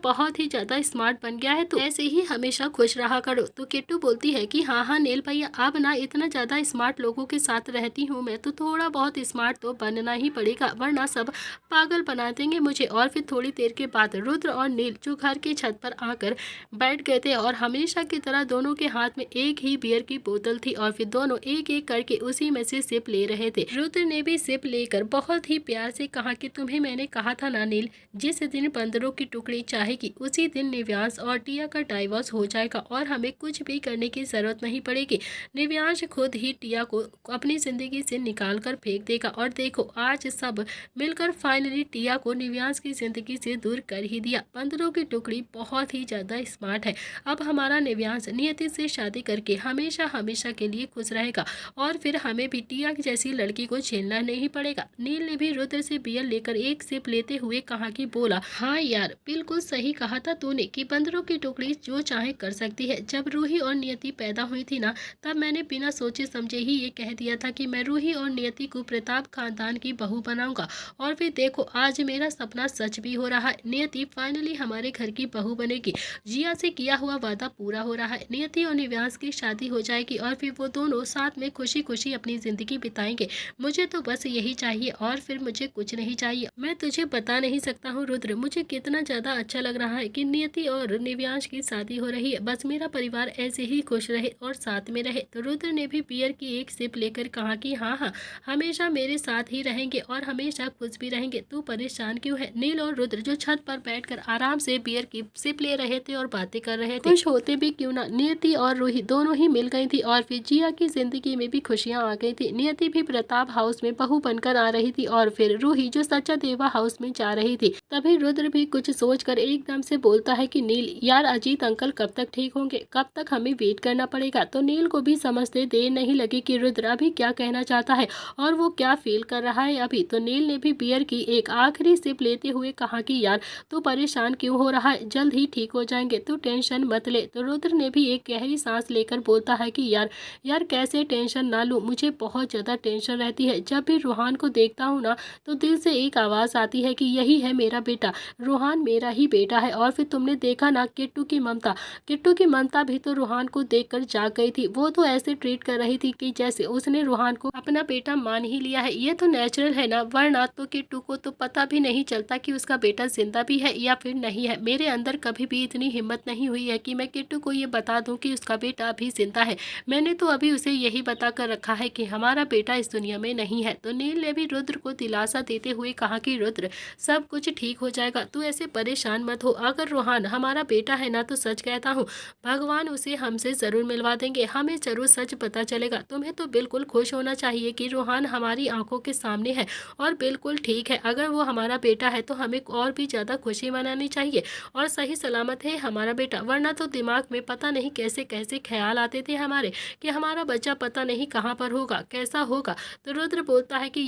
बहुत ही ज़्यादा स्मार्ट बन गया है, तो ऐसे ही हमेशा खुश रहा करो। तो किट्टू बोलती है कि हाँ हाँ नील भैया, अब ना इतना ज़्यादा स्मार्ट लोगों के साथ रहती हूँ मैं, तो थोड़ा बहुत स्मार्ट तो बनना ही पड़ेगा वरना सब पागल बना देंगे मुझे। और फिर थोड़ी देर के बाद रुद्र और नील जो घर की छत पर आकर बैठ गए थे और हमेशा की तरह दोनों के हाथ में एक ही बियर की बोतल थी और फिर दोनों एक एक करके उसी में से सिप ले रहे थे। रुद्र ने भी सिप लेकर बहुत ही प्यार से कहा कि तुम्हें मैंने कहा था ना नील, जिस दिन बंदरों की टुकड़ी चाहेगी उसी दिन निव्यांश और टिया का डाइवोर्स हो जाएगा और हमें कुछ भी करने की जरूरत नहीं पड़ेगी। निव्यांश खुद ही टिया को अपनी जिंदगी से निकाल कर फेंक देगा और देखो आज सब मिलकर फाइनली टिया को निव्यांश की जिंदगी से दूर कर ही दिया। बंदरों की टुकड़ी बहुत ही ज्यादा स्मार्ट है, अब हमारा निव्यांश नियति से शादी करके हमेशा हमेशा के लिए खुश रहेगा और फिर हमें भी टिया जैसी लड़की को झेलना नहीं पड़ेगा। नील ने भी रुद्र से बियर लेकर एक सिप लेते हुए कहा कि बोला, हाँ यार बिल्कुल सही कहा था तूने कि बंदरों की टुकड़ी जो चाहे कर सकती है। जब रूही और नियति पैदा हुई थी ना, तब मैंने बिना सोचे समझे ही ये कह दिया था कि मैं रूही और नियति को प्रताप खानदान की बहू बनाऊंगा और फिर देखो आज मेरा सपना सच भी हो रहा है। नियति फाइनली हमारे घर की बहू बनेगी, जिया से किया हुआ वादा पूरा हो रहा है। नियति और निव्यांश की शादी हो जाएगी और फिर वो दोनों साथ में खुशी खुशी अपनी जिंदगी बिताएंगे। मुझे तो बस यही चाहिए और फिर मुझे कुछ नहीं चाहिए। मैं तुझे बता नहीं सकता हूँ रुद्र, मुझे कितना ज्यादा अच्छा लग रहा है कि नियति और निव्यांश की शादी हो रही है। बस मेरा परिवार ऐसे ही खुश रहे और साथ में रहे। तो रुद्र ने भी बियर की एक सिप लेकर कहा कि हाँ हाँ हमेशा मेरे साथ ही रहेंगे और हमेशा खुश भी रहेंगे, तू परेशान क्यों है। नील और रुद्र जो छत पर बैठकर आराम से बियर की सिप ले रहे थे और बातें कर रहे थे। खुश होते भी क्यों ना, नियति और रूही दोनों ही मिल गई थी और फिर जिया की जिंदगी में भी खुशियां आ गई थी। नियति भी प्रताप हाउस में बहू बनकर आ रही थी और फिर रूही जो सच्चा देवा हाउस में जा रही थी। तभी रुद्र भी कुछ सोचकर एकदम से बोलता है कि नील यार अजीत अंकल कब तक ठीक होंगे, कब तक हमें वेट करना पड़ेगा। तो नील को भी समझते देर नहीं लगी कि रुद्र अभी क्या कहना चाहता है और वो क्या फील कर रहा है अभी। तो नील ने भी बियर की एक आखिरी सिप लेते हुए कहा कि यार तू परेशान क्यों हो रहा है, जल्द ही ठीक हो जाएंगे, तू टेंशन मत ले। तो रुद्र ने भी एक गहरी सांस लेकर बोलता है कि यार यार कैसे टेंशन ना लूँ, मुझे बहुत ज़्यादा टेंशन रहती है। जब भी रूहान को देखता हूँ ना तो दिल से एक आवाज़ आती है कि यही है मेरा बेटा, रूहान मेरा ही बेटा है। और फिर तुमने देखा ना किट्टू की ममता भी तो रूहान को देखकर जाग गई थी। वो तो ऐसे ट्रीट कर रही थी कि जैसे उसने रूहान को अपना बेटा मान ही लिया है। ये तो नेचुरल है ना, वरना तो किट्टू को तो पता भी नहीं चलता कि उसका बेटा जिंदा भी है या फिर नहीं है। मेरे अंदर कभी भी इतनी हिम्मत नहीं हुई है कि मैं किट्टू को ये बता दूं कि उसका बेटा अभी जिंदा है। मैंने तो अभी उसे यही बता कर रखा है कि हमारा बेटा इस दुनिया में नहीं है। तो नील ने भी रुद्र को दिलासा देते हुए कहा कि रुद्र सब कुछ ठीक हो जाएगा, तू ऐसे परेशान मत हो। अगर रूहान हमारा बेटा है ना तो सच कहता हूँ भगवान उसे हमसे ज़रूर मिलवा देंगे, हमें ज़रूर सच पता चलेगा। तुम्हें तो बिल्कुल खुश होना चाहिए कि रूहान हमारी आंखों के सामने है और बिल्कुल ठीक है। अगर वो हमारा बेटा है तो हमें और भी ज़्यादा खुशी मनानी चाहिए और सही सलामत है हमारा बेटा, वरना तो दिमाग में पता नहीं कैसे कैसे ख्याल आते थे हमारे कि हमारा बच्चा पता नहीं कहाँ पर होगा, कैसा होगा। तो रुद्र बोलता है कि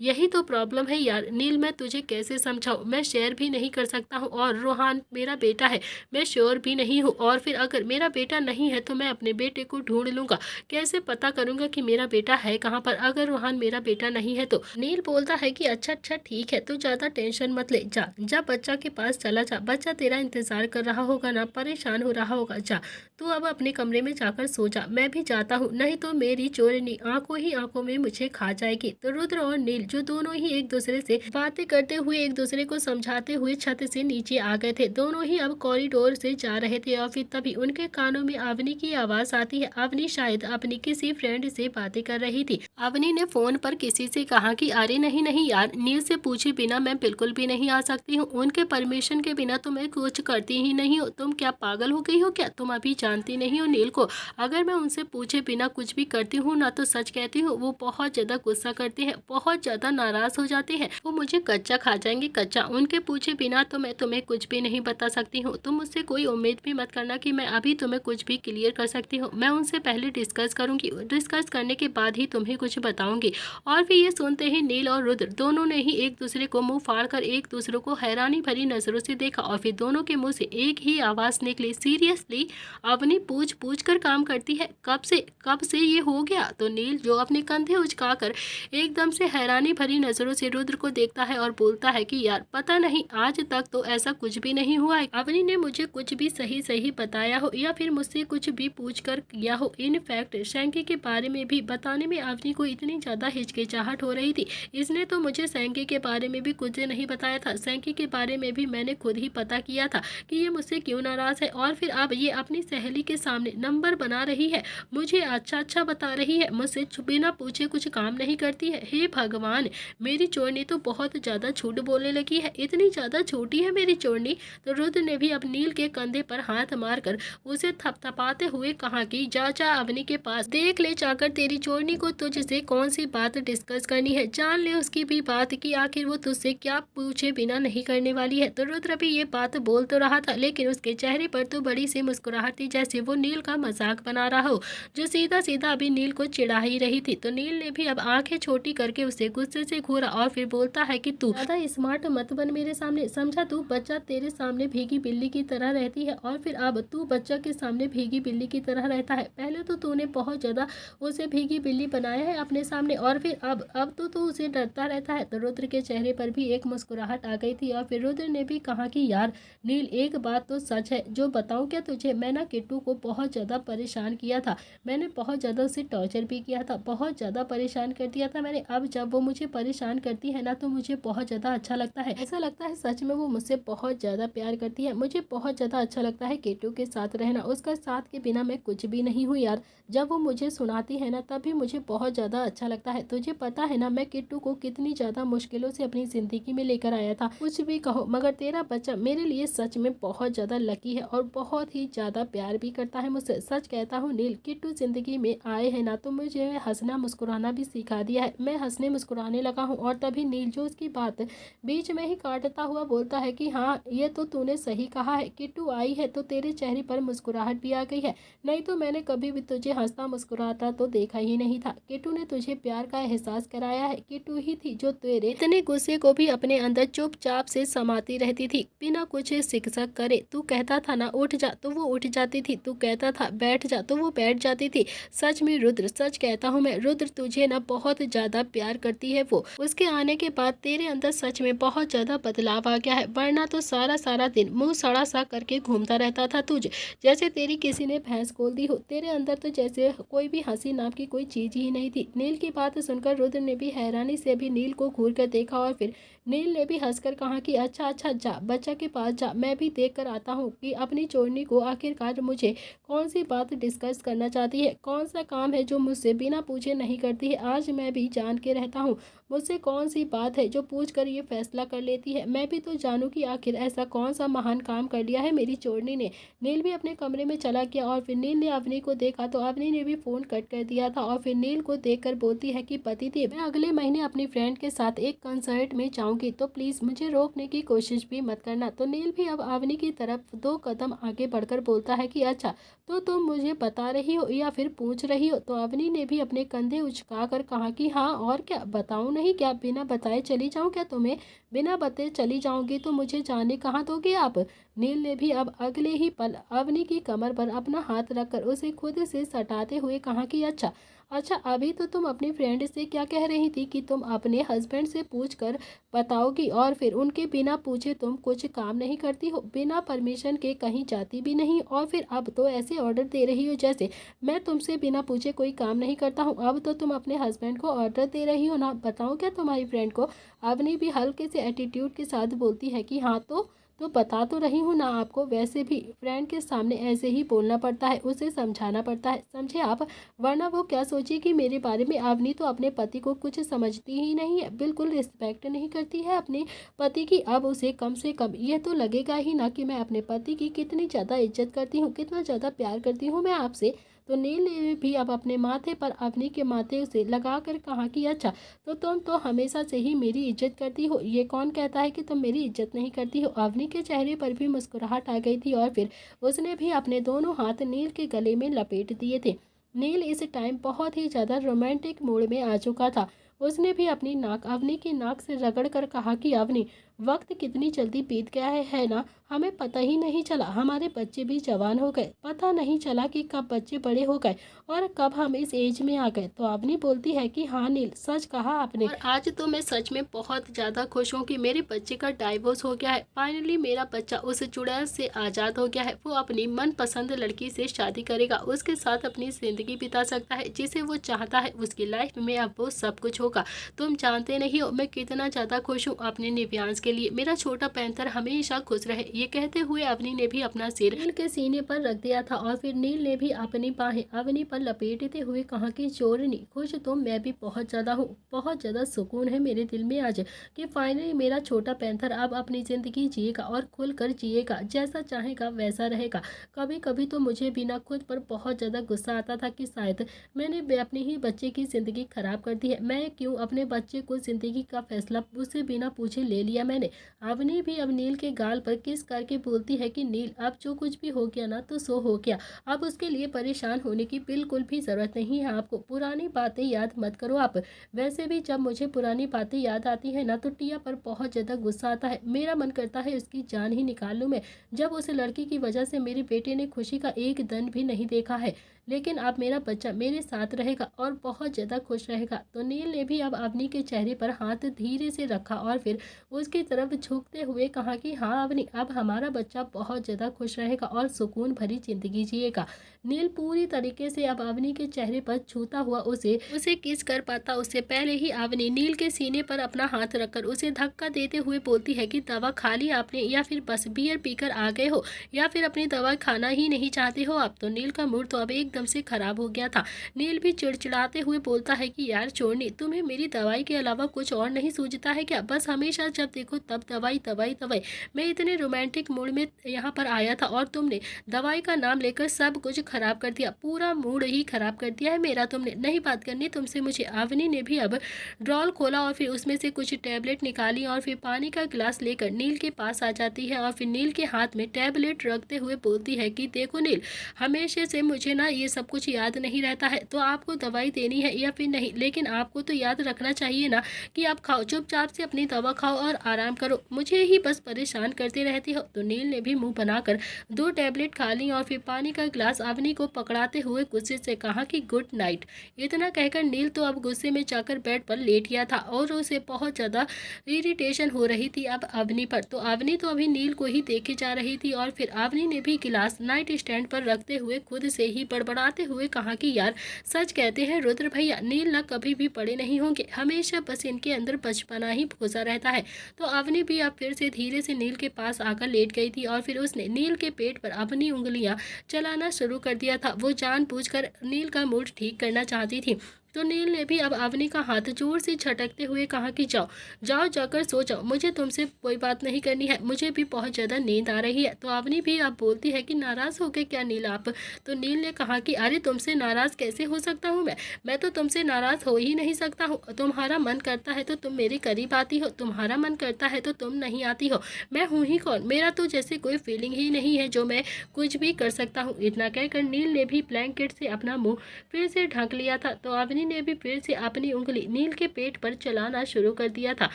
यही तो प्रॉब्लम है यार नील, मैं तुझे कैसे समझाऊं, मैं शेयर भी नहीं कर सकता हूँ और रूहान मेरा बेटा है मैं श्योर भी नहीं हूँ। और फिर अगर मेरा बेटा नहीं है तो मैं अपने बेटे को ढूंढ लूंगा, कैसे पता करूंगा कि मेरा बेटा है कहाँ पर अगर रूहान मेरा बेटा नहीं है तो। नील बोलता है कि अच्छा ठीक है, तू ज़्यादा टेंशन मत ले, जा जा बच्चा के पास चला जा, बच्चा तेरा इंतजार कर रहा होगा ना, परेशान हो रहा होगा। जा तू अब अपने कमरे में जाकर सो जा, मैं भी जाता हूँ, नहीं तो मेरी चोरनी आंखों ही आंखों में मुझे खा जाएगी। तो रुद्र और नील जो दोनों ही एक दूसरे से बातें करते हुए एक दूसरे को समझाते हुए छत से नीचे आ गए थे। दोनों ही अब कॉरिडोर से जा रहे थे और फिर तभी उनके कानों में अवनी की आवाज आती है। अवनी शायद अपनी किसी फ्रेंड से बातें कर रही थी। अवनी ने फोन पर किसी से कहा कि अरे नहीं यार, नील से पूछे बिना मैं बिल्कुल भी नहीं आ सकती हूँ, उनके परमिशन के बिना तो मैं कुछ करती ही नहीं हूँ। तुम क्या पागल हो गई हो क्या, तुम अभी जानती नहीं हो नील को, अगर मैं उनसे पूछे बिना कुछ भी करती हूँ ना तो सच कहती हूँ वो बहुत ज्यादा गुस्सा करते हैं, बहुत ज्यादा नाराज हो जाते हैं, वो मुझे कच्चा खा जाएंगे कच्चा। उनके पूछे बिना तो मैं तुम्हें कुछ भी नहीं बता सकती हूँ। तुम मुझसे कोई उम्मीद भी मत करना कि मैं अभी तुम्हें कुछ भी क्लियर कर सकती हूँ, मैं उनसे पहले डिस्कस करूंगी, डिस्कस करने के बाद ही तुम्हें कुछ बताऊंगी। और फिर ये सुनते ही नील और रुद्र दोनों ने ही एक दूसरे को मुंह फाड़ कर एक दूसरे को हैरानी भरी नजरों से देखा और फिर दोनों के मुंह से एक ही आवाज निकली, सीरियसली अवनी पूछ कर काम करती है, कब से ये हो गया। तो नील जो अपने कंधे उचकाकर एकदम से हैरानी भरी नजरों से रुद्र को देखता है और बोलता है कि यार पता नहीं आज तक तो ऐसा कुछ भी नहीं हुआ है, अवनी ने मुझे कुछ भी सही बताया हो या फिर मुझसे कुछ भी पूछ कर किया हो। इनफैक्ट सैंकी के बारे में भी बताने में अवनी को इतनी ज्यादा हिचकिचाहट हो रही थी, इसने तो मुझे सैंकी के बारे में भी कुछ नहीं बताया था। सैंकी के बारे में भी मैंने खुद ही पता किया था कि ये मुझसे क्यों नाराज है और फिर अब ये अपनी सहेली के सामने नंबर बना रही है, मुझे अच्छा बता रही है, मुझसे बिना पूछे कुछ काम नहीं करती है। हे भगवान, मेरी चोरनी तो बहुत ज्यादा झूठ बोलने लगी है, इतनी ज्यादा छोटी है मेरी चोरनी। तो रुद्र ने भी अब नील के कंधे पर हाथ मारकर उसे थपथपाते हुए कहा कि जा अवनी के पास, देख ले जाकर तेरी चोरनी को तुझसे कौन सी बात डिस्कस करनी है, जान ले उसकी भी बात कि आखिर वो तुझसे क्या पूछे बिना नहीं करने वाली है। तो रुद्र भी ये बात बोल तो रहा था लेकिन उसके चेहरे पर तो बड़ी सी मुस्कुराहट थी, जैसे वो नील का मजाक बना रहा हो, जो सीधा अभी नील को चिढ़ा ही रही थी। तो नील ने भी अब आंखें छोटी करके उसे गुस्से से घूरा और फिर बोलता है कि तू ज्यादा स्मार्ट मत बन मेरे सामने, समझा, तू बच्चा तेरे सामने भीगी बिल्ली की तरह रहती है और फिर अब तू बच्चा के सामने भीगी बिल्ली की तरह रहता है। पहले तो तूने बहुत ज्यादा उसे भीगी बिल्ली बनाया है अपने सामने और फिर अब तो तू उसे डरता रहता है। तो रुद्र के चेहरे पर भी एक मुस्कुराहट आ गई थी और फिर रुद्र ने भी कहा कि यार नील एक बात तो सच है, जो बताऊं क्या तुझे, मैं ना किट्टू को बहुत ज्यादा परेशान किया था, मैंने बहुत ज्यादा उसे टॉर्चर भी किया था, बहुत ज्यादा परेशान कर दिया था मैंने। अब जब वो मुझे परेशान करती है ना तो मुझे बहुत ज्यादा अच्छा लगता है, ऐसा लगता है सच में वो मुझसे बहुत ज्यादा प्यार करती है, मुझे बहुत ज्यादा अच्छा लगता है किट्टू के साथ रहना, उसका साथ के बिना मैं कुछ भी नहीं हूँ यार। जब वो मुझे सुनाती है ना तभी मुझे बहुत ज्यादा अच्छा लगता है। तुझे पता है ना मैं किट्टू को कितनी ज्यादा मुश्किलों से अपनी जिंदगी में लेकर आया था, कुछ भी कहो मगर तेरा बच्चा मेरे लिए सच में बहुत ज्यादा लकी है और बहुत ही ज्यादा प्यार भी करता है मुझसे। सच कहता हूँ नील, किट्टू जिंदगी में आए हैं ना तो मुझे हंसना मुस्कुराना भी सिखा दिया है, मैं हंसने मुस्कुराने लगा हूँ। और तभी नील जो उसकी बात बीच में ही काटता हुआ बोलता है कि हाँ ये तो तूने सही कहा है, किट्टू आई है तो तेरे चेहरे पर मुस्कुराहट भी आ गई है, नहीं तो मैंने कभी भी तुझे हंसता मुस्कुराता तो देखा ही नहीं था। किट्टू ने तुझे प्यार का एहसास कराया है, किट्टू ही थी जो तेरे इतने गुस्से को भी अपने अंदर चुपचाप से समाती रहती थी बिना कुछ शिक्षक करे। तू कहता था ना उठ जा, तो वो उठ जाती थी, तू कहता था बैठ जा तो वो बैठ जाती थी। सच में रुद्र, सच कहता हूँ मैं, रुद्र तुझे ना बहुत ज़्यादा प्यार करती है वो। उसके आने के बाद तेरे अंदर सच में बहुत ज़्यादा बदलाव आ गया है, वरना तो सारा सारा दिन मुँह सड़ा सा करके घूमता रहता था तुझ, जैसे तेरी किसी ने भैंस खोल दी हो। तेरे अंदर तो जैसे कोई भी हंसी नाम की कोई चीज़ ही नहीं थी। नील की बात सुनकर रुद्र ने भी हैरानी से भी नील को घूर कर देखा और फिर नील ने भी हंसकर कहा कि अच्छा अच्छा जा, बच्चा के पास जा, मैं भी देख कर आता हूँ कि अपनी चोरनी को आखिरकार मुझे कौन सी बात डिस्कस करना चाहती है, कौन सा काम है जो मुझसे बिना पूछे नहीं करती है। आज मैं भी जान के रहता हूँ मुझसे कौन सी बात है जो पूछ कर ये फैसला कर लेती है। मैं भी तो जानूँ कि आखिर ऐसा कौन सा महान काम कर लिया है मेरी चोरनी ने। नील भी अपने कमरे में चला गया और फिर नील ने अवनी को देखा तो अवनी ने भी फ़ोन कट कर दिया था और फिर नील को देखकर बोलती है कि पति थे, मैं अगले महीने अपनी फ्रेंड के साथ एक कंसर्ट में जाऊंगी, तो प्लीज़ मुझे रोकने की कोशिश भी मत करना। तो नील भी अब अवनी की तरफ 2 कदम आगे बढ़कर बोलता है कि अच्छा तो तुम मुझे बता रही हो या फिर पूछ रही हो। तो अवनी ने भी अपने कंधे उचका कर कहा कि हाँ और क्या, बताऊँ नहीं क्या, बिना बताए चली जाऊँ क्या तुम्हें, बिना बताए चली जाऊंगी तो मुझे जाने कहाँ दोगे आप। नील ने भी अब अगले ही पल अवनी की कमर पर अपना हाथ रखकर उसे खुद से सटाते हुए कहा कि अच्छा अच्छा, अभी तो तुम अपनी फ्रेंड से क्या कह रही थी कि तुम अपने हस्बैंड से पूछ कर बताओगी और फिर उनके बिना पूछे तुम कुछ काम नहीं करती हो, बिना परमिशन के कहीं जाती भी नहीं, और फिर अब तो ऐसे ऑर्डर दे रही हो जैसे मैं तुमसे बिना पूछे कोई काम नहीं करता हूँ। अब तो तुम अपने हस्बैंड को ऑर्डर दे रही हो ना, बताओ क्या तुम्हारी फ्रेंड को। अवनी भी हल्के से एटीट्यूड के साथ बोलती है कि हाँ तो बता तो रही हूँ ना आपको, वैसे भी फ्रेंड के सामने ऐसे ही बोलना पड़ता है, उसे समझाना पड़ता है, समझे आप, वरना वो क्या सोचेगी मेरे बारे में। अवनी तो अपने पति को कुछ समझती ही नहीं है, बिल्कुल रिस्पेक्ट नहीं करती है अपने पति की। अब उसे कम से कम ये तो लगेगा ही ना कि मैं अपने पति की कितनी ज़्यादा इज्जत करती हूँ, कितना ज़्यादा प्यार करती हूँ मैं आपसे। तो नील ने भी अब अपने माथे पर अवनी के माथे से लगा कर कहा कि अच्छा तो तुम तो हमेशा से ही मेरी इज्जत करती हो, ये कौन कहता है कि तुम मेरी इज्जत नहीं करती हो। अवनी के चेहरे पर भी मुस्कुराहट आ गई थी और फिर उसने भी अपने दोनों हाथ नील के गले में लपेट दिए थे। नील इस टाइम बहुत ही ज़्यादा रोमांटिक मूड में आ चुका था। उसने भी अपनी नाक अवनी की नाक से रगड़ कर कहा कि अवनी, वक्त कितनी जल्दी बीत गया है ना, हमें पता ही नहीं चला, हमारे बच्चे भी जवान हो गए, पता नहीं चला कि कब बच्चे बड़े हो गए और कब हम इस एज में आ गए। तो अवनी बोलती है कि हाँ नील, सच कहा आपने, और आज तो मैं सच में बहुत ज़्यादा खुश हूँ कि मेरे बच्चे का डाइवोर्स हो गया है। फाइनली मेरा बच्चा उस चुड़ैल से आज़ाद हो गया है, वो अपनी मनपसंद लड़की से शादी करेगा, उसके साथ अपनी ज़िंदगी बिता सकता है, जिसे वो चाहता है उसकी लाइफ में अब वो सब कुछ होगा। तुम जानते नहीं हो मैं कितना ज़्यादा खुश हूँ अपने निव्यांश के लिए, मेरा छोटा पैंथर हमेशा खुश रहे। ये कहते हुए अवनी ने भी अपना सिर नील के सीने पर रख दिया था और फिर नील ने भी अपनी बाहें अवनी पर लपेटते हुए कहा कि चोरनी, खुश तो मैं भी बहुत ज़्यादा हूँ, बहुत ज़्यादा सुकून है मेरे दिल में आज कि फाइनली मेरा छोटा पैंथर अब अपनी ज़िंदगी जिएगा और खुलकर जिएगा, जैसा चाहेगा वैसा रहेगा। कभी कभी तो मुझे बिना खुद पर बहुत ज़्यादा गुस्सा आता था कि शायद मैंने अपने ही बच्चे की ज़िंदगी खराब कर दी है, मैं क्यों अपने बच्चे को ज़िंदगी का फैसला उससे बिना पूछे ले लिया मैंने। अवनी भी अब नील के गाल पर किस करके बोलती है कि नील, अब जो कुछ भी हो गया ना तो सो हो गया, अब उसके लिए परेशान होने की बिल्कुल भी ज़रूरत नहीं है आपको, पुरानी बातें याद मत करो आप। वैसे भी जब मुझे पुरानी बातें याद आती है ना तो टिया पर बहुत ज़्यादा गुस्सा आता है, मेरा मन करता है उसकी जान ही निकाल लूँ मैं, जब उस लड़की की वजह से मेरे बेटे ने खुशी का एक दिन भी नहीं देखा है। लेकिन अब मेरा बच्चा मेरे साथ रहेगा और बहुत ज़्यादा खुश रहेगा। तो नील ने भी अब अवनी के चेहरे पर हाथ धीरे से रखा और फिर उसकी तरफ झुकते हुए कहा कि हाँ अवनी, अब हमारा बच्चा बहुत ज़्यादा खुश रहेगा और सुकून भरी जिंदगी जिएगा। नील पूरी तरीके से अब अवनी के चेहरे पर छूता हुआ उसे किस कर पाता उससे पहले ही अवनी नील के सीने पर अपना हाथ रखकर उसे धक्का देते हुए बोलती है कि दवा खा ली आपने या फिर बस बियर पीकर आ गए हो या फिर अपनी दवा खाना ही नहीं चाहते हो आप। तो नील का मूड तो अब एकदम से खराब हो गया था। नील भी चिड़चिड़ाते हुए बोलता है कि यार चोरनी, तुम्हें मेरी दवाई के अलावा कुछ और नहीं सूझता है क्या, बस हमेशा जब देखो तब दवाई दवाई दवाई। मैं इतने रोमांटिक मूड में यहाँ पर आया था और तुमने दवाई का नाम लेकर सब कुछ खराब कर दिया, पूरा मूड ही खराब कर दिया है मेरा तुमने, नहीं बात करनी तुमसे मुझे। अवनी ने भी अब ड्रॉल खोला और फिर उसमें से कुछ टैबलेट निकाली और फिर पानी का गिलास लेकर नील के पास आ जाती है और फिर नील के हाथ में टैबलेट रखते हुए बोलती है कि देखो नील, हमेशा से मुझे ना ये सब कुछ याद नहीं रहता है तो आपको दवाई देनी है या फिर नहीं, लेकिन आपको तो याद रखना चाहिए ना कि आप खाओ, चुपचाप से अपनी दवा खाओ और आराम करो, मुझे ही बस परेशान करती रहती हो। तो नील ने भी मुंह बनाकर 2 टैबलेट खा ली और फिर पानी का गिलास अवनी को पकड़ाते हुए गुस्से से कहा कि गुड नाइट। इतना कहकर नील तो अब गुस्से में जाकर बेड पर लेट गया था और उसे बहुत ज़्यादा इरिटेशन हो रही थी अब अवनी पर। तो अवनी तो अभी नील को ही देखे जा रही थी और फिर अवनी ने भी गिलास नाइट स्टैंड पर रखते हुए खुद से ही बड़बड़ाते हुए कहा कि यार सच कहते हैं रुद्र भैया, नील ना कभी भी बड़े नहीं होंगे, हमेशा बस इनके अंदर बचपना ही घुसा रहता है। तो अवनी भी अब फिर से धीरे से नील के पास आकर लेट गई थी और फिर उसने नील के पेट पर अपनी उंगलियां चलाना शुरू कर दिया था। वो जानबूझकर नील का मूड ठीक करना चाहती थी। तो नील ने भी अब अवनी का हाथ जोर से झटकते हुए कहा कि जाओ जाओ जाकर सो जाओ, मुझे तुमसे कोई बात नहीं करनी है, मुझे भी बहुत ज़्यादा नींद आ रही है। तो अवनी भी अब बोलती है कि नाराज़ हो गए क्या नील आप? तो नील ने कहा कि अरे तुमसे नाराज़ कैसे हो सकता हूँ मैं तो तुमसे नाराज़ हो ही नहीं सकता हूँ। तुम्हारा मन करता है तो तुम मेरे करीब आती हो, तुम्हारा मन करता है तो तुम नहीं आती हो, मैं हूँ ही कौन? मेरा तो जैसे कोई फीलिंग ही नहीं है जो मैं कुछ भी कर सकता हूँ। इतना कहकर नील ने भी ब्लैंकेट से अपना मुँह फिर से ढक लिया था। तो अवनी ने भी फिर से अपनी उंगली नील के पेट पर चलाना शुरू कर दिया था।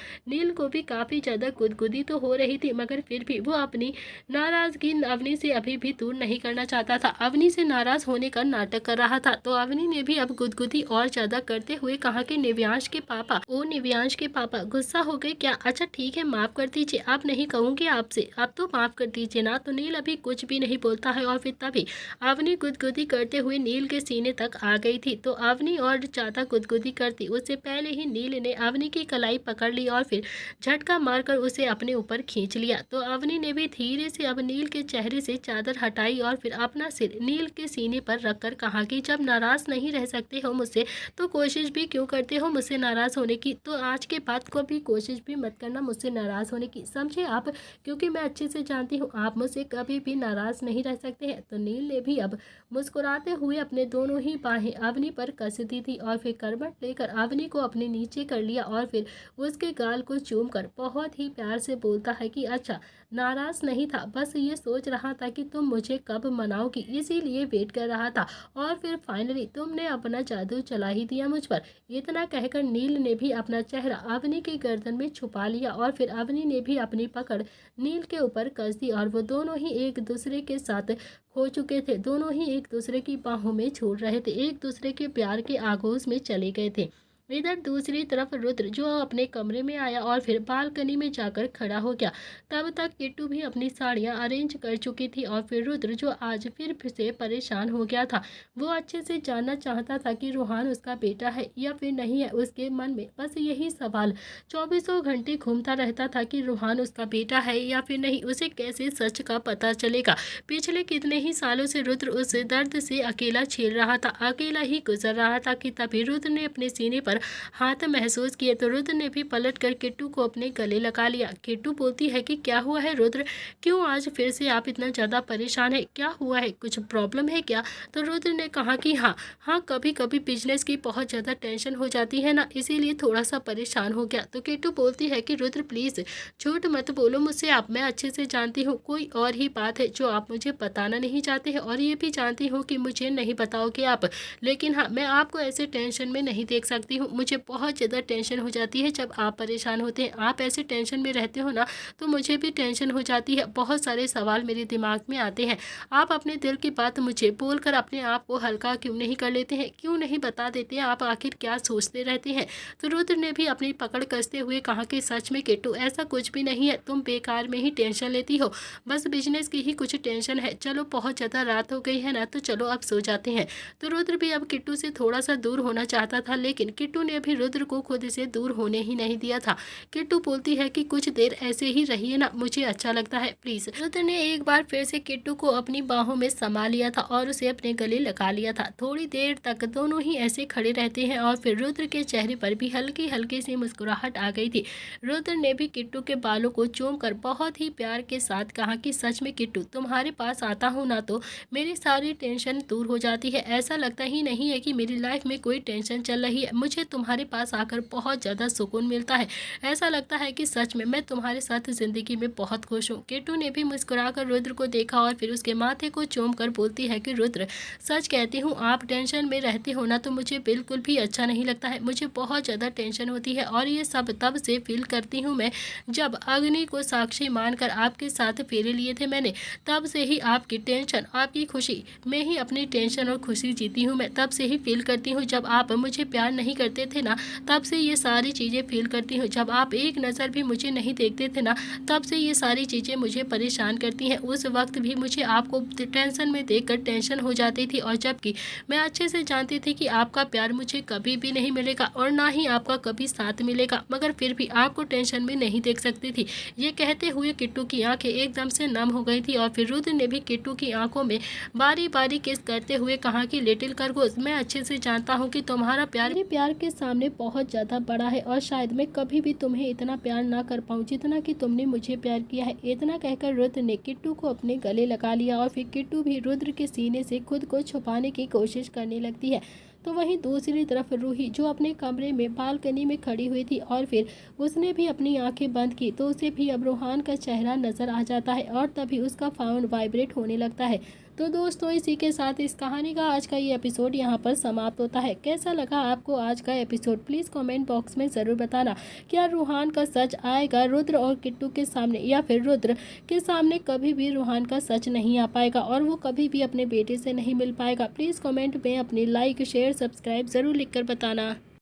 नील को भी काफी ज्यादा गुदगुदी तो हो रही थी, मगर फिर भी वो अपनी नाराजगी अवनी से अभी भी दूर नहीं करना चाहता था, अवनी से नाराज होने का नाटक कर रहा था। तो अवनी ने भी अब गुदगुदी और ज्यादा करते हुए कहा कि निव्यांश के पापा, ओ निव्यांश के पापा गुस्सा हो गए क्या? अच्छा ठीक है, माफ कर दीजिए, आप नहीं कहूंगी आपसे, आप तो माफ कर दीजिए ना। तो नील अभी कुछ भी नहीं बोलता है और फिर तभी अवनी गुदगुदी करते हुए नील के सीने तक आ गई थी। तो अवनी और ज्यादा गुदगुदी करती उससे पहले ही नील ने अवनी की कलाई पकड़ ली और फिर झटका मारकर उसे अपने ऊपर खींच लिया। तो अवनी ने भी धीरे से अब नील के चेहरे से चादर हटाई और फिर अपना सिर नील के सीने पर रखकर कहा कि जब नाराज नहीं रह सकते हो मुझसे तो कोशिश भी क्यों करते हो मुझसे नाराज होने की? तो आज के बाद को भी कोशिश भी मत करना मुझसे नाराज होने की, समझे आप? क्योंकि मैं अच्छे से जानती हूँ आप मुझसे कभी भी नाराज नहीं रह सकते हैं। तो नील ने भी अब मुस्कुराते हुए अपने दोनों ही बाहें अवनी पर कस दी थी और फिर करवट लेकर अवनी को अपने नीचे कर लिया और फिर उसके गाल को चूम कर बहुत ही प्यार से बोलता है कि अच्छा नाराज नहीं था, बस ये सोच रहा था कि तुम मुझे कब मनाओगी, इसीलिए वेट कर रहा था और फिर फाइनली तुमने अपना जादू चला ही दिया मुझ पर। इतना कहकर नील ने भी अपना चेहरा अवनी की गर्दन में छुपा लिया और फिर अवनी ने भी अपनी पकड़ नील के ऊपर कस दी और वो दोनों ही एक दूसरे के साथ खो चुके थे, दोनों ही एक दूसरे की बाहों में छोड़ रहे थे, एक दूसरे के प्यार के आगोश में चले गए थे। इधर दूसरी तरफ रुद्र जो अपने कमरे में आया और फिर बालकनी में जाकर खड़ा हो गया। तब तक किट्टू भी अपनी साड़ियां अरेंज कर चुकी थी और फिर रुद्र जो आज फिर से परेशान हो गया था, वो अच्छे से जानना चाहता था कि रूहान उसका बेटा है या फिर नहीं है। उसके मन में बस यही सवाल चौबीसों घंटे घूमता रहता था कि रूहान उसका बेटा है या फिर नहीं, उसे कैसे सच का पता चलेगा। पिछले कितने ही सालों से रुद्र उस दर्द से अकेला झेल रहा था, अकेला ही गुजर रहा था कि तभी रुद्र ने अपने सीने पर हाथ महसूस किए। तो रुद्र ने भी पलट कर किट्टू को अपने गले लगा लिया। किट्टू बोलती है कि क्या हुआ है रुद्र, क्यों आज फिर से आप इतना ज़्यादा परेशान है, क्या हुआ है, कुछ प्रॉब्लम है क्या? तो रुद्र ने कहा कि हाँ कभी कभी बिजनेस की बहुत ज़्यादा टेंशन हो जाती है ना, इसीलिए थोड़ा सा परेशान हो गया। तो किट्टू बोलती है कि रुद्र प्लीज़ झूठ मत बोलो मुझसे, आप मैं अच्छे से जानती हूँ कोई और ही बात है जो आप मुझे बताना नहीं चाहते हैं और ये भी जानती हूँ कि मुझे नहीं बताओगे आप, लेकिन हाँ मैं आपको ऐसे टेंशन में नहीं देख सकती हूँ। मुझे बहुत ज़्यादा टेंशन हो जाती है जब आप परेशान होते हैं, आप ऐसे टेंशन में रहते हो ना तो मुझे भी टेंशन हो जाती है, बहुत सारे सवाल मेरे दिमाग में आते हैं। आप अपने दिल की बात मुझे बोलकर अपने आप को हल्का क्यों नहीं कर लेते हैं, क्यों नहीं बता देते हैं आप आखिर क्या सोचते रहते हैं? तो रुद्र ने भी अपनी पकड़ कसते हुए कहा कि सच में किट्टू ऐसा कुछ भी नहीं है, तुम बेकार में ही टेंशन लेती हो, बस बिजनेस की ही कुछ टेंशन है। चलो बहुत ज़्यादा रात हो गई है ना, तो चलो अब सो जाते हैं। तो रुद्र भी अब किट्टू से थोड़ा सा दूर होना चाहता था, लेकिन किट्टू ने भी रुद्र को खुद से दूर होने ही नहीं दिया था। किट्टू बोलती है कि कुछ देर ऐसे ही रहिए ना, मुझे अच्छा लगता है प्लीज। रुद्र ने एक बार फिर से किट्टू को अपनी बाहों में समा लिया था और उसे अपने गले लगा लिया था। थोड़ी देर तक दोनों ही ऐसे खड़े रहते हैं और फिर रुद्र के चेहरे पर भी हल्की हल्की सी मुस्कुराहट आ गई थी। रुद्र ने भी किट्टू के बालों को चूमकर बहुत ही प्यार के साथ कहा कि सच में किट्टू तुम्हारे पास आता हूँ ना तो मेरी सारी टेंशन दूर हो जाती है, ऐसा लगता ही नहीं है कि मेरी लाइफ में कोई टेंशन चल रही है, मुझे तुम्हारे पास आकर बहुत ज़्यादा सुकून मिलता है। ऐसा लगता है कि सच में मैं तुम्हारे साथ ज़िंदगी में बहुत खुश हूँ। किट्टू ने भी मुस्कुराकर रुद्र को देखा और फिर उसके माथे को चूमकर बोलती है कि रुद्र, सच कहती हूँ आप टेंशन में रहते हो ना तो मुझे बिल्कुल भी अच्छा नहीं लगता है। मुझे बहुत ज़्यादा टेंशन होती है और ये सब तब से फील करती हूँ मैं जब अग्नि को साक्षी मानकर आपके साथ फेरे लिए थे मैंने। तब से ही आपकी टेंशन, आपकी खुशी में ही अपनी टेंशन और खुशी जीती हूँ मैं। तब से ही फील करती हूँ जब आप मुझे प्यार नहीं करते थे ना, तब से ये सारी चीज़ें फील करती हूँ। जब आप एक नज़र भी मुझे नहीं देखते थे ना, तब से ये सारी चीज़ें मुझे परेशान करती हैं। उस वक्त भी मुझे आपको टेंशन में देखकर टेंशन हो जाती थी और जबकि मैं अच्छे से जानती थी कि आपका प्यार मुझे कभी भी नहीं मिलेगा और ना ही आपका कभी साथ मिलेगा, मगर फिर भी आपको टेंशन में नहीं देख सकती थी। ये कहते हुए किट्टू की आंखें एकदम से नम हो गई थी और फिर रुद्र ने भी किट्टू की आंखों में बारी बारी किस करते हुए कहा कि लिटिल खरगोश, मैं अच्छे से जानता हूँ कि तुम्हारा प्यार मेरे प्यार के सामने बहुत ज़्यादा बड़ा है और शायद मैं कभी भी तुम्हें इतना प्यार ना कर पाऊँ जितना कि तुमने मुझे प्यार किया है। इतना कहकर रुद्र ने किट्टू को अपने गले लगा लिया और फिर किट्टू भी रुद्र के सीने से खुद को छुपाने की कोशिश करने लगती है। तो वहीं दूसरी तरफ रूही जो अपने कमरे में बालकनी में खड़ी हुई थी और फिर उसने भी अपनी आंखें बंद की तो उसे भी अब रूहान का चेहरा नजर आ जाता है और तभी उसका फोन वाइब्रेट होने लगता है। तो दोस्तों इसी के साथ इस कहानी का आज का ये एपिसोड यहाँ पर समाप्त होता है। कैसा लगा आपको आज का एपिसोड प्लीज़ कमेंट बॉक्स में ज़रूर बताना। क्या रूहान का सच आएगा रुद्र और किट्टू के सामने या फिर रुद्र के सामने कभी भी रूहान का सच नहीं आ पाएगा और वो कभी भी अपने बेटे से नहीं मिल पाएगा? प्लीज़ कमेंट में अपनी लाइक शेयर सब्सक्राइब ज़रूर लिखकर बताना।